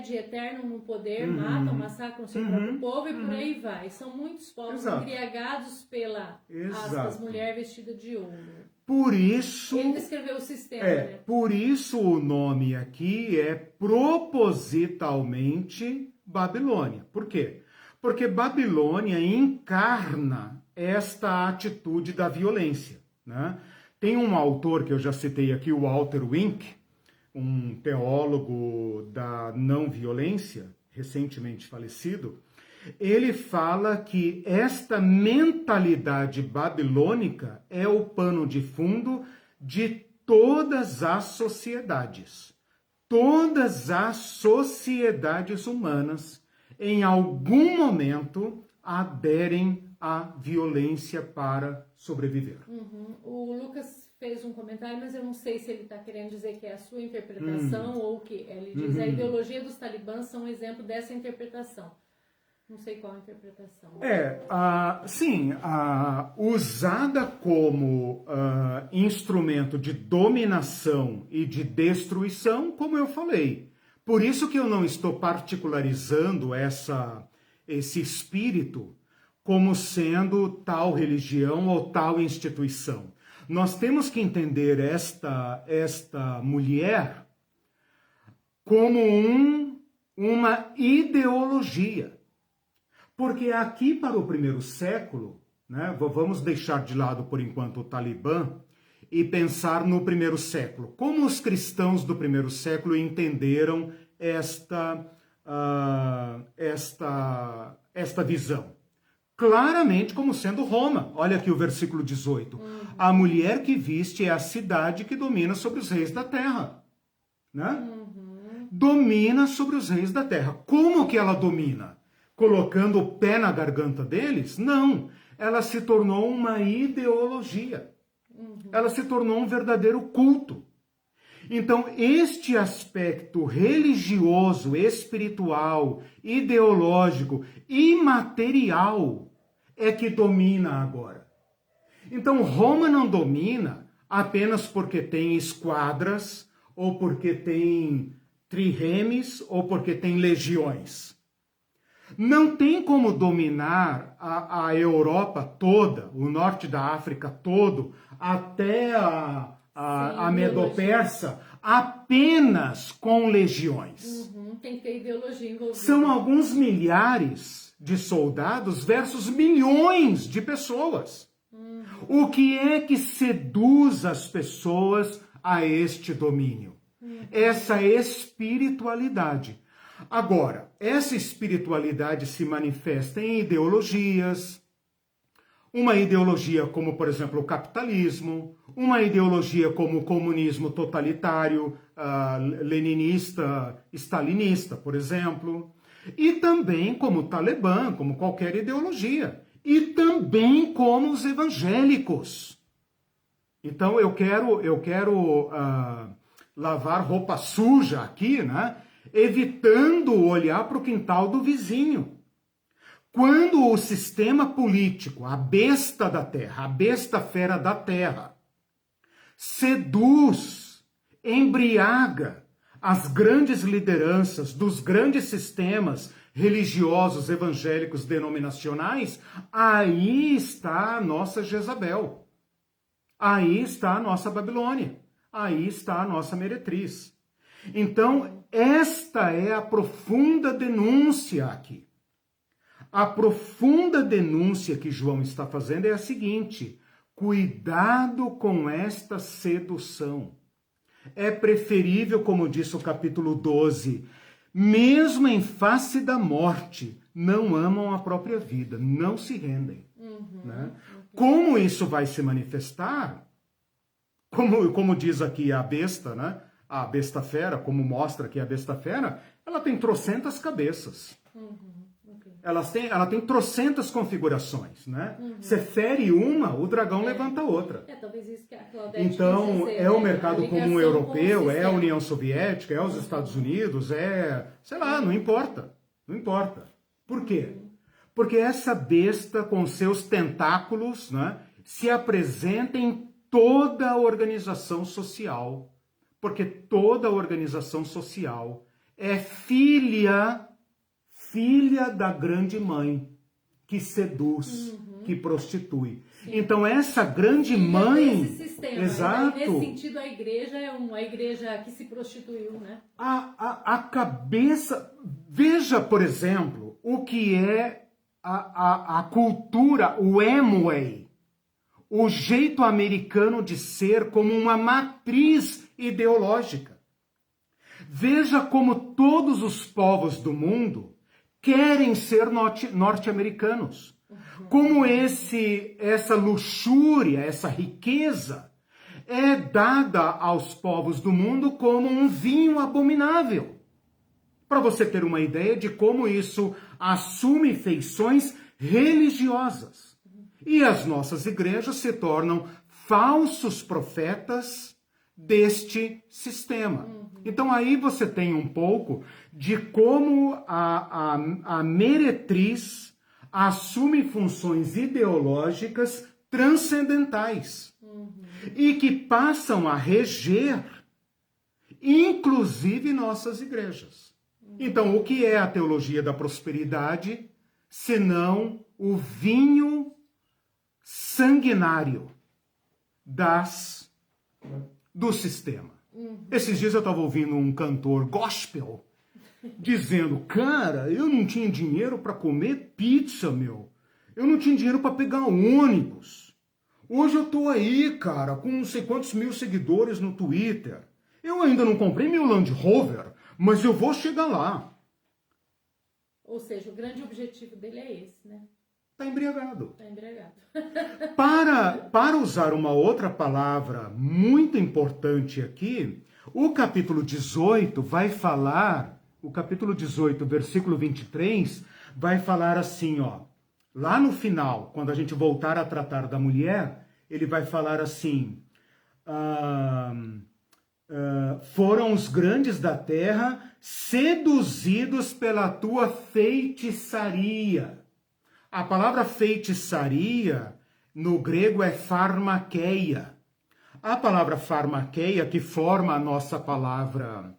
Speaker 2: de eterno no poder, matam, massacram seu próprio povo e por aí vai. São muitos povos embriagados pela aspas, mulher vestida de ouro.
Speaker 1: Por isso...
Speaker 2: Ele descreveu o sistema, né?
Speaker 1: Por isso o nome aqui é propositalmente Babilônia. Por quê? Porque Babilônia encarna esta atitude da violência, né? Tem um autor que eu já citei aqui, o Walter Wink, um teólogo da não violência, recentemente falecido. Ele fala que esta mentalidade babilônica é o pano de fundo de todas as sociedades. Todas as sociedades humanas, em algum momento, aderem à violência para sobreviver.
Speaker 2: O Lucas fez um comentário, mas eu não sei se ele está querendo dizer que é a sua interpretação ou o que. Ele diz, a ideologia dos talibãs são um exemplo dessa interpretação. Não sei qual a interpretação.
Speaker 1: Usada como instrumento de dominação e de destruição, como eu falei. Por isso que eu não estou particularizando esse espírito como sendo tal religião ou tal instituição. Nós temos que entender esta mulher como uma ideologia. Porque aqui para o primeiro século, né, vamos deixar de lado por enquanto o Talibã e pensar no primeiro século. Como os cristãos do primeiro século entenderam esta visão? Claramente como sendo Roma. Olha aqui o versículo 18. A mulher que viste é a cidade que domina sobre os reis da terra. Né? Domina sobre os reis da terra. Como que ela domina? Colocando o pé na garganta deles? Não. Ela se tornou uma ideologia. Ela se tornou um verdadeiro culto. Então, este aspecto religioso, espiritual, ideológico e material é que domina agora. Então, Roma não domina apenas porque tem esquadras, ou porque tem triremes, ou porque tem legiões. Não tem como dominar a Europa toda, o norte da África todo, até a Medo-Persa, apenas com legiões.
Speaker 2: Tem que ter ideologia envolvida.
Speaker 1: São alguns milhares de soldados versus milhões de pessoas. O que é que seduz as pessoas a este domínio? Essa espiritualidade. Agora, essa espiritualidade se manifesta em ideologias, uma ideologia como, por exemplo, o capitalismo, uma ideologia como o comunismo totalitário, leninista, stalinista, por exemplo, e também como o Talibã, como qualquer ideologia, e também como os evangélicos. Então, eu quero lavar roupa suja aqui, né? Evitando olhar para o quintal do vizinho. Quando o sistema político, a besta da terra, a besta fera da terra, seduz, embriaga as grandes lideranças dos grandes sistemas religiosos evangélicos denominacionais, aí está a nossa Jezabel. Aí está a nossa Babilônia. Aí está a nossa meretriz. Então, esta é a profunda denúncia aqui. A profunda denúncia que João está fazendo é a seguinte: cuidado com esta sedução. É preferível, como disse o capítulo 12, mesmo em face da morte, não amam a própria vida, não se rendem. Né? Como isso vai se manifestar? Como diz aqui a besta, né? A besta fera, como mostra aqui a besta fera, ela tem trocentas cabeças. Ela tem trocentas configurações, né? Você fere uma, o dragão levanta outra.
Speaker 2: Talvez isso que a Claudete
Speaker 1: então,
Speaker 2: quis dizer,
Speaker 1: é o
Speaker 2: né?
Speaker 1: mercado comum europeu, é a União Soviética, é os Estados Unidos, sei lá, não importa. Não importa. Por quê? Porque essa besta com seus tentáculos, né, se apresenta em toda a organização social. Porque toda organização social é filha da grande mãe que seduz, que prostitui. Sim. Então essa grande mãe,
Speaker 2: esse sistema,
Speaker 1: exato.
Speaker 2: Nesse sentido a igreja é uma igreja que se prostituiu, né?
Speaker 1: A cabeça, veja por exemplo o que é a cultura, o Amway, o jeito americano de ser como uma matriz ideológica. Veja como todos os povos do mundo querem ser norte-americanos. Como essa luxúria, essa riqueza é dada aos povos do mundo como um vinho abominável. Para você ter uma ideia de como isso assume feições religiosas. E as nossas igrejas se tornam falsos profetas deste sistema. Então aí você tem um pouco de como a meretriz assume funções ideológicas transcendentais e que passam a reger, inclusive, nossas igrejas. Então, o que é a teologia da prosperidade, senão o vinho sanguinário do sistema? Esses dias eu estava ouvindo um cantor gospel dizendo, cara, eu não tinha dinheiro para comer pizza, meu. Eu não tinha dinheiro para pegar ônibus. Hoje eu tô aí, cara, com não sei quantos mil seguidores no Twitter. Eu ainda não comprei meu Land Rover, mas eu vou chegar lá.
Speaker 2: Ou seja, o grande objetivo dele é esse, né?
Speaker 1: Está embriagado.
Speaker 2: Está embriagado.
Speaker 1: Para usar uma outra palavra muito importante aqui, o capítulo 18 vai falar, o capítulo 18, versículo 23, vai falar assim, ó. Lá no final, quando a gente voltar a tratar da mulher, ele vai falar assim, foram os grandes da terra seduzidos pela tua feitiçaria. A palavra feitiçaria no grego é pharmakeia. A palavra pharmakeia, que forma a nossa palavra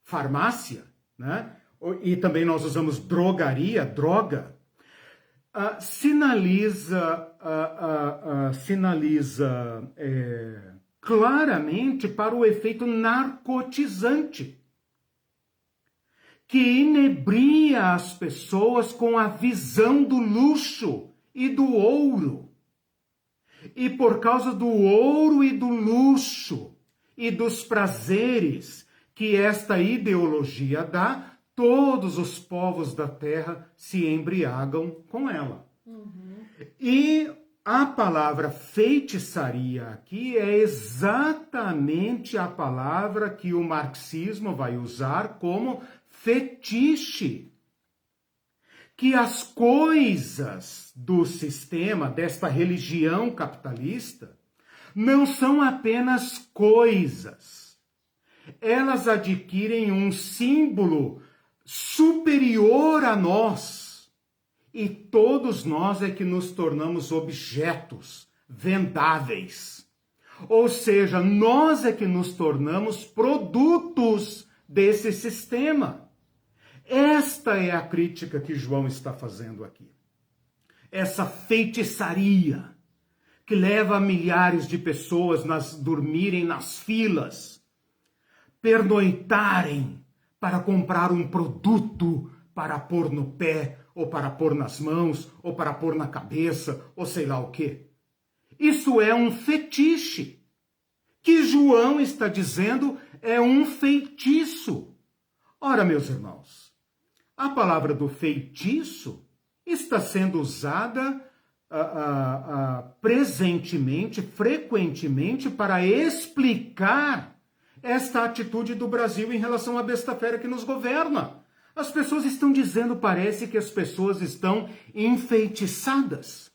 Speaker 1: farmácia, né? E também nós usamos drogaria, droga, sinaliza claramente para o efeito narcotizante, que inebria as pessoas com a visão do luxo e do ouro. E por causa do ouro e do luxo e dos prazeres que esta ideologia dá, todos os povos da terra se embriagam com ela. E a palavra feitiçaria aqui é exatamente a palavra que o marxismo vai usar como fetiche. Que as coisas do sistema, desta religião capitalista, não são apenas coisas. Elas adquirem um símbolo superior a nós. E todos nós é que nos tornamos objetos vendáveis. Ou seja, nós é que nos tornamos produtos desse sistema. Esta é a crítica que João está fazendo aqui. Essa feitiçaria que leva milhares de pessoas dormirem nas filas, pernoitarem para comprar um produto para pôr no pé, ou para pôr nas mãos, ou para pôr na cabeça, ou sei lá o quê. Isso é um fetiche, que João está dizendo é um feitiço. Ora, meus irmãos, a palavra do feitiço está sendo usada presentemente, frequentemente, para explicar esta atitude do Brasil em relação à besta fera que nos governa. As pessoas estão dizendo, parece que as pessoas estão enfeitiçadas.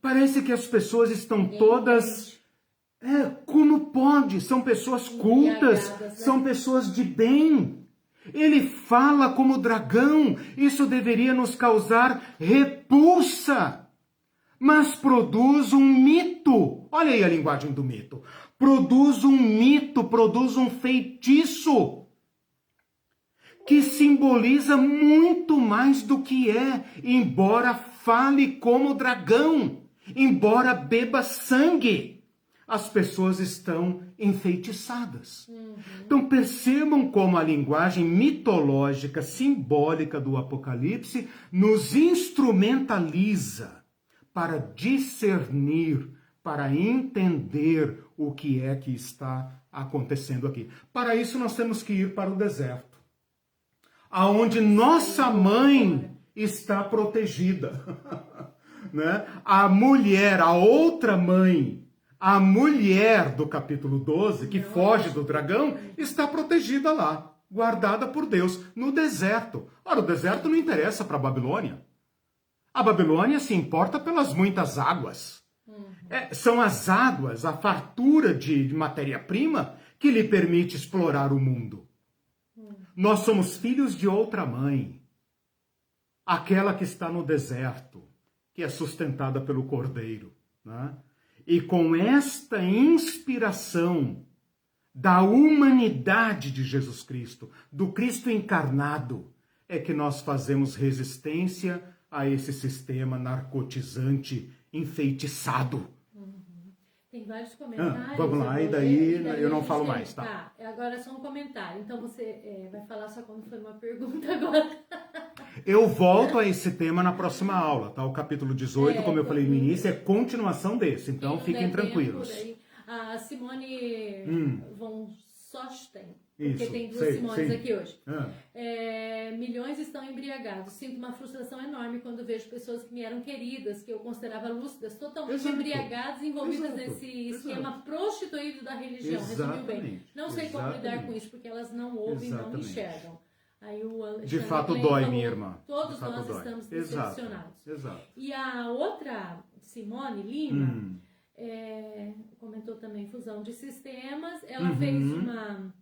Speaker 1: Parece que as pessoas estão todas... como pode? São pessoas cultas, são pessoas de bem. Ele fala como dragão, isso deveria nos causar repulsa. Mas produz um mito. Olha aí a linguagem do mito. Produz um mito, produz um feitiço que simboliza muito mais do que é, embora fale como dragão, embora beba sangue. As pessoas estão enfeitiçadas. Então percebam como a linguagem mitológica, simbólica do Apocalipse nos instrumentaliza para discernir, para entender o que é que está acontecendo aqui. Para isso nós temos que ir para o deserto, aonde nossa mãe está protegida. Né? A mulher, a outra mãe, a mulher do capítulo 12, que foge do dragão, está protegida lá, guardada por Deus, no deserto. Ora, o deserto não interessa para a Babilônia. A Babilônia se importa pelas muitas águas. São as águas, a fartura de matéria-prima, que lhe permite explorar o mundo. Nós somos filhos de outra mãe, aquela que está no deserto, que é sustentada pelo Cordeiro, né? E com esta inspiração da humanidade de Jesus Cristo, do Cristo encarnado, é que nós fazemos resistência a esse sistema narcotizante, enfeitiçado.
Speaker 2: Tem vários comentários.
Speaker 1: Vamos lá, e daí eu não falo mais, tá?
Speaker 2: Tá, agora é só um comentário. Então você vai falar só quando for uma pergunta agora.
Speaker 1: Eu volto a esse tema na próxima aula, tá? O capítulo 18, como eu falei no início, é continuação desse, então fiquem tranquilos.
Speaker 2: A Simone von Sosten, porque tem duas Simones aqui hoje. Milhões estão embriagados. Sinto uma frustração enorme quando vejo pessoas que me eram queridas, que eu considerava lúcidas, totalmente embriagadas, envolvidas nesse esquema prostituído da religião. Resumiu bem. Não sei como lidar com isso, porque elas não ouvem e não enxergam. Aí o
Speaker 1: de fato dói, minha irmã.
Speaker 2: Todos nós estamos decepcionados.
Speaker 1: Exato.
Speaker 2: E a outra, Simone Lima, comentou também fusão de sistemas. Ela fez uma...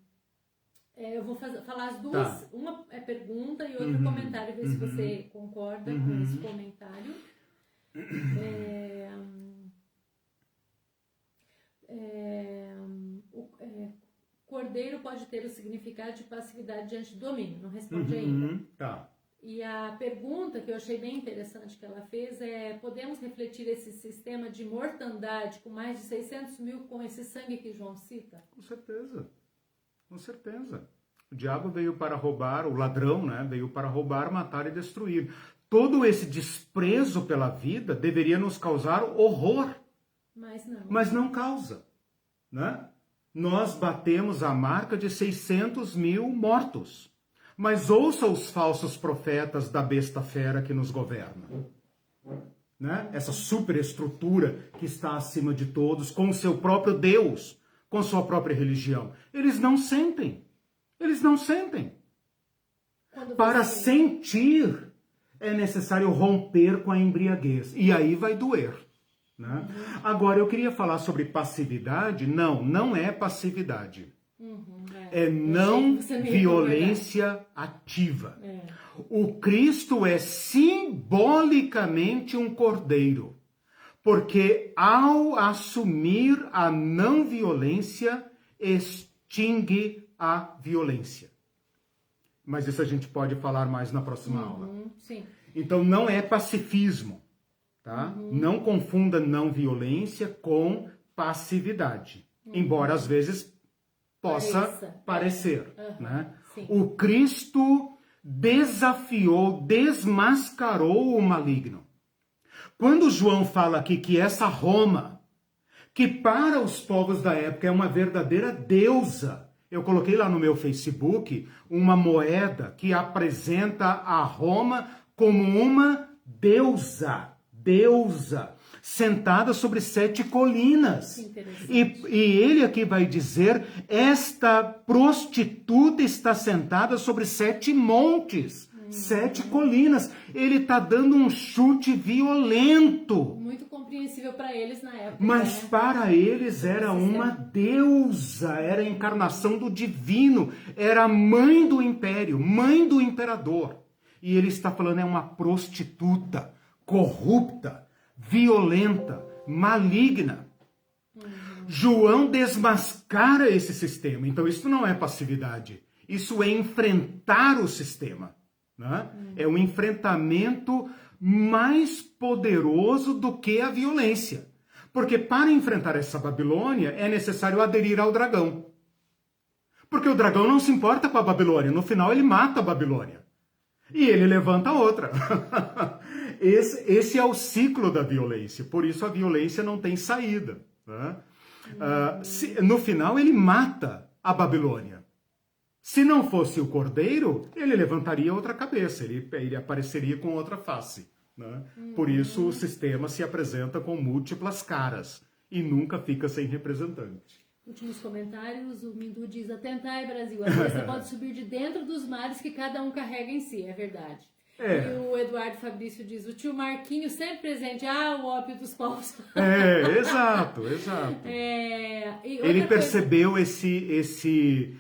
Speaker 2: eu vou falar as duas. Uma é pergunta e outra comentário. Ver se você concorda com esse comentário. Cordeiro pode ter o significado de passividade diante do domínio. Não responde ainda.
Speaker 1: Tá.
Speaker 2: E a pergunta que eu achei bem interessante que ela fez é: podemos refletir esse sistema de mortandade com mais de 600 mil com esse sangue que João cita?
Speaker 1: Com certeza. Com certeza. O diabo veio para roubar, o ladrão, né? Veio para roubar, matar e destruir. Todo esse desprezo pela vida deveria nos causar horror. Mas não causa, né? Nós batemos a marca de 600 mil mortos. Mas ouça os falsos profetas da besta fera que nos governa. Né? Essa superestrutura que está acima de todos, com o seu próprio Deus, com sua própria religião. Eles não sentem. Eles não sentem. Para sentir, é necessário romper com a embriaguez. E aí vai doer. Né? Agora, eu queria falar sobre passividade. Não é passividade. É não violência ativa. O Cristo é simbolicamente um cordeiro. Porque ao assumir a não violência, extingue a violência. Mas isso a gente pode falar mais na próxima aula.
Speaker 2: Sim.
Speaker 1: Então não é pacifismo. Tá? Não confunda não violência com passividade. Embora às vezes possa parecer. Né? O Cristo desafiou, desmascarou o maligno. Quando João fala aqui que essa Roma, que para os povos da época é uma verdadeira deusa, eu coloquei lá no meu Facebook uma moeda que apresenta a Roma como uma deusa, sentada sobre 7 colinas. E ele aqui vai dizer, esta prostituta está sentada sobre 7 montes, 7 colinas. Ele está dando um chute violento.
Speaker 2: Muito compreensível para eles na época.
Speaker 1: Mas para eles era uma deusa, era a encarnação do divino, era a mãe do império, mãe do imperador. E ele está falando, é uma prostituta, corrupta, violenta, maligna. João desmascara esse sistema. Então isso não é passividade. Isso é enfrentar o sistema. Né? É um enfrentamento mais poderoso do que a violência. Porque para enfrentar essa Babilônia é necessário aderir ao dragão. Porque o dragão não se importa com a Babilônia. No final ele mata a Babilônia. E ele levanta outra. Esse é o ciclo da violência. Por isso a violência não tem saída. Né? No final ele mata a Babilônia. Se não fosse o cordeiro, ele levantaria outra cabeça. Ele apareceria com outra face. Né? Por isso o sistema se apresenta com múltiplas caras. E nunca fica sem representante.
Speaker 2: Últimos comentários, o Mindu diz: atentai, Brasil, a você pode subir de dentro dos mares que cada um carrega em si, é verdade. E o Eduardo Fabrício diz: o tio Marquinho sempre presente, o ópio dos povos.
Speaker 1: Exato. Ele percebeu esse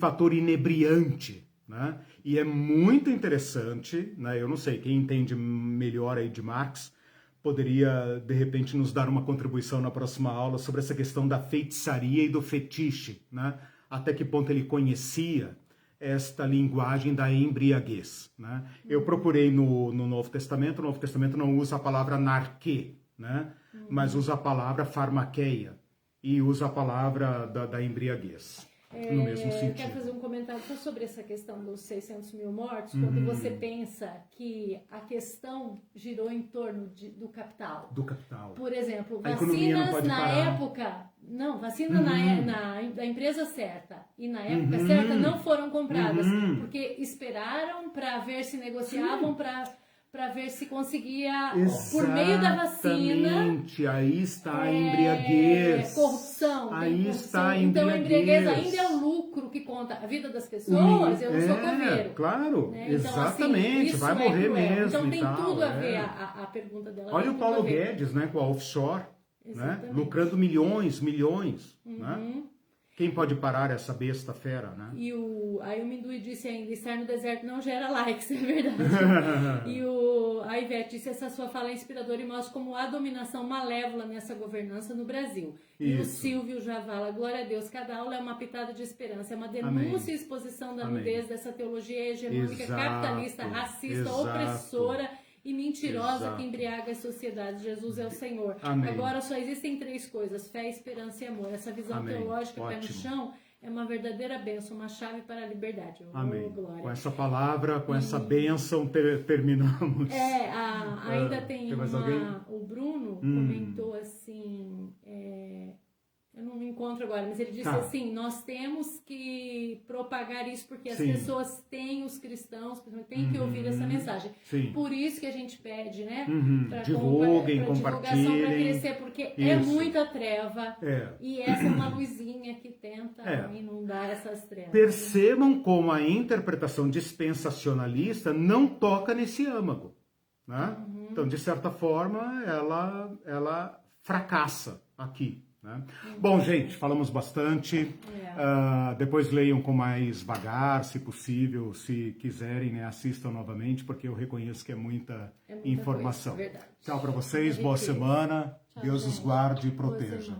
Speaker 1: fator inebriante, né? E é muito interessante, né? Eu não sei, quem entende melhor aí de Marx poderia, de repente, nos dar uma contribuição na próxima aula sobre essa questão da feitiçaria e do fetiche, né? Até que ponto ele conhecia esta linguagem da embriaguez, né? Eu procurei no Novo Testamento. O Novo Testamento não usa a palavra narquê, né? Mas usa a palavra farmaqueia, e usa a palavra da embriaguez. No mesmo sentido.
Speaker 2: Eu quero fazer um comentário só sobre essa questão dos 600 mil mortos, quando você pensa que a questão girou em torno do capital.
Speaker 1: Do capital.
Speaker 2: Por exemplo,
Speaker 1: a economia não
Speaker 2: vacinas
Speaker 1: pode
Speaker 2: na
Speaker 1: parar.
Speaker 2: época... Não, vacina da empresa certa e na época certa não foram compradas, porque esperaram para ver se negociavam para ver se conseguia, por meio da vacina...
Speaker 1: Exatamente, aí está a embriaguez.
Speaker 2: Corrupção.
Speaker 1: Aí está a
Speaker 2: Então, a embriaguez
Speaker 1: embriaguez.
Speaker 2: ainda é o lucro que conta. A vida das pessoas, eu não sou coveiro.
Speaker 1: Claro,
Speaker 2: né?
Speaker 1: exatamente,
Speaker 2: então, assim,
Speaker 1: vai morrer mesmo.
Speaker 2: Então tem
Speaker 1: e tal,
Speaker 2: tudo a ver, a pergunta dela.
Speaker 1: Olha o Paulo
Speaker 2: tudo a ver.
Speaker 1: Guedes, né, com a offshore, né,
Speaker 2: Exatamente.
Speaker 1: lucrando milhões, né? Quem pode parar essa besta fera, né?
Speaker 2: Aí o Mindui disse ainda, estar no deserto não gera likes, é verdade. E a Ivete disse, essa sua fala é inspiradora e mostra como há dominação malévola nessa governança no Brasil. E o Silvio Javala, glória a Deus, cada aula é uma pitada de esperança, é uma denúncia e exposição da nudez dessa teologia hegemônica, capitalista, racista, opressora e mentirosa que embriaga a sociedade. Jesus é o Senhor.
Speaker 1: Amém.
Speaker 2: Agora só existem 3 coisas, fé, esperança e amor. Essa visão teológica, pé no chão, é uma verdadeira bênção, uma chave para a liberdade.
Speaker 1: Amém.
Speaker 2: Glória.
Speaker 1: Com essa palavra, com essa bênção, terminamos.
Speaker 2: Ainda tem
Speaker 1: mais alguém?
Speaker 2: O Bruno comentou assim... eu não me encontro agora, mas ele disse assim, nós temos que propagar isso porque as pessoas têm, os cristãos, têm que ouvir essa mensagem.
Speaker 1: Sim.
Speaker 2: Por isso que a gente pede, né?
Speaker 1: Divulguem, compartilhem.
Speaker 2: Para crescer, porque é muita treva e essa é uma luzinha que tenta inundar essas trevas.
Speaker 1: Percebam como a interpretação dispensacionalista não toca nesse âmago, né? Então, de certa forma, ela fracassa aqui. Né? Bom, gente, falamos bastante. Depois leiam com mais vagar, se possível, se quiserem, né, assistam novamente, porque eu reconheço que é muita informação.
Speaker 2: Coisa,
Speaker 1: Tchau para vocês, boa semana.
Speaker 2: Tchau,
Speaker 1: Deus os guarde e proteja.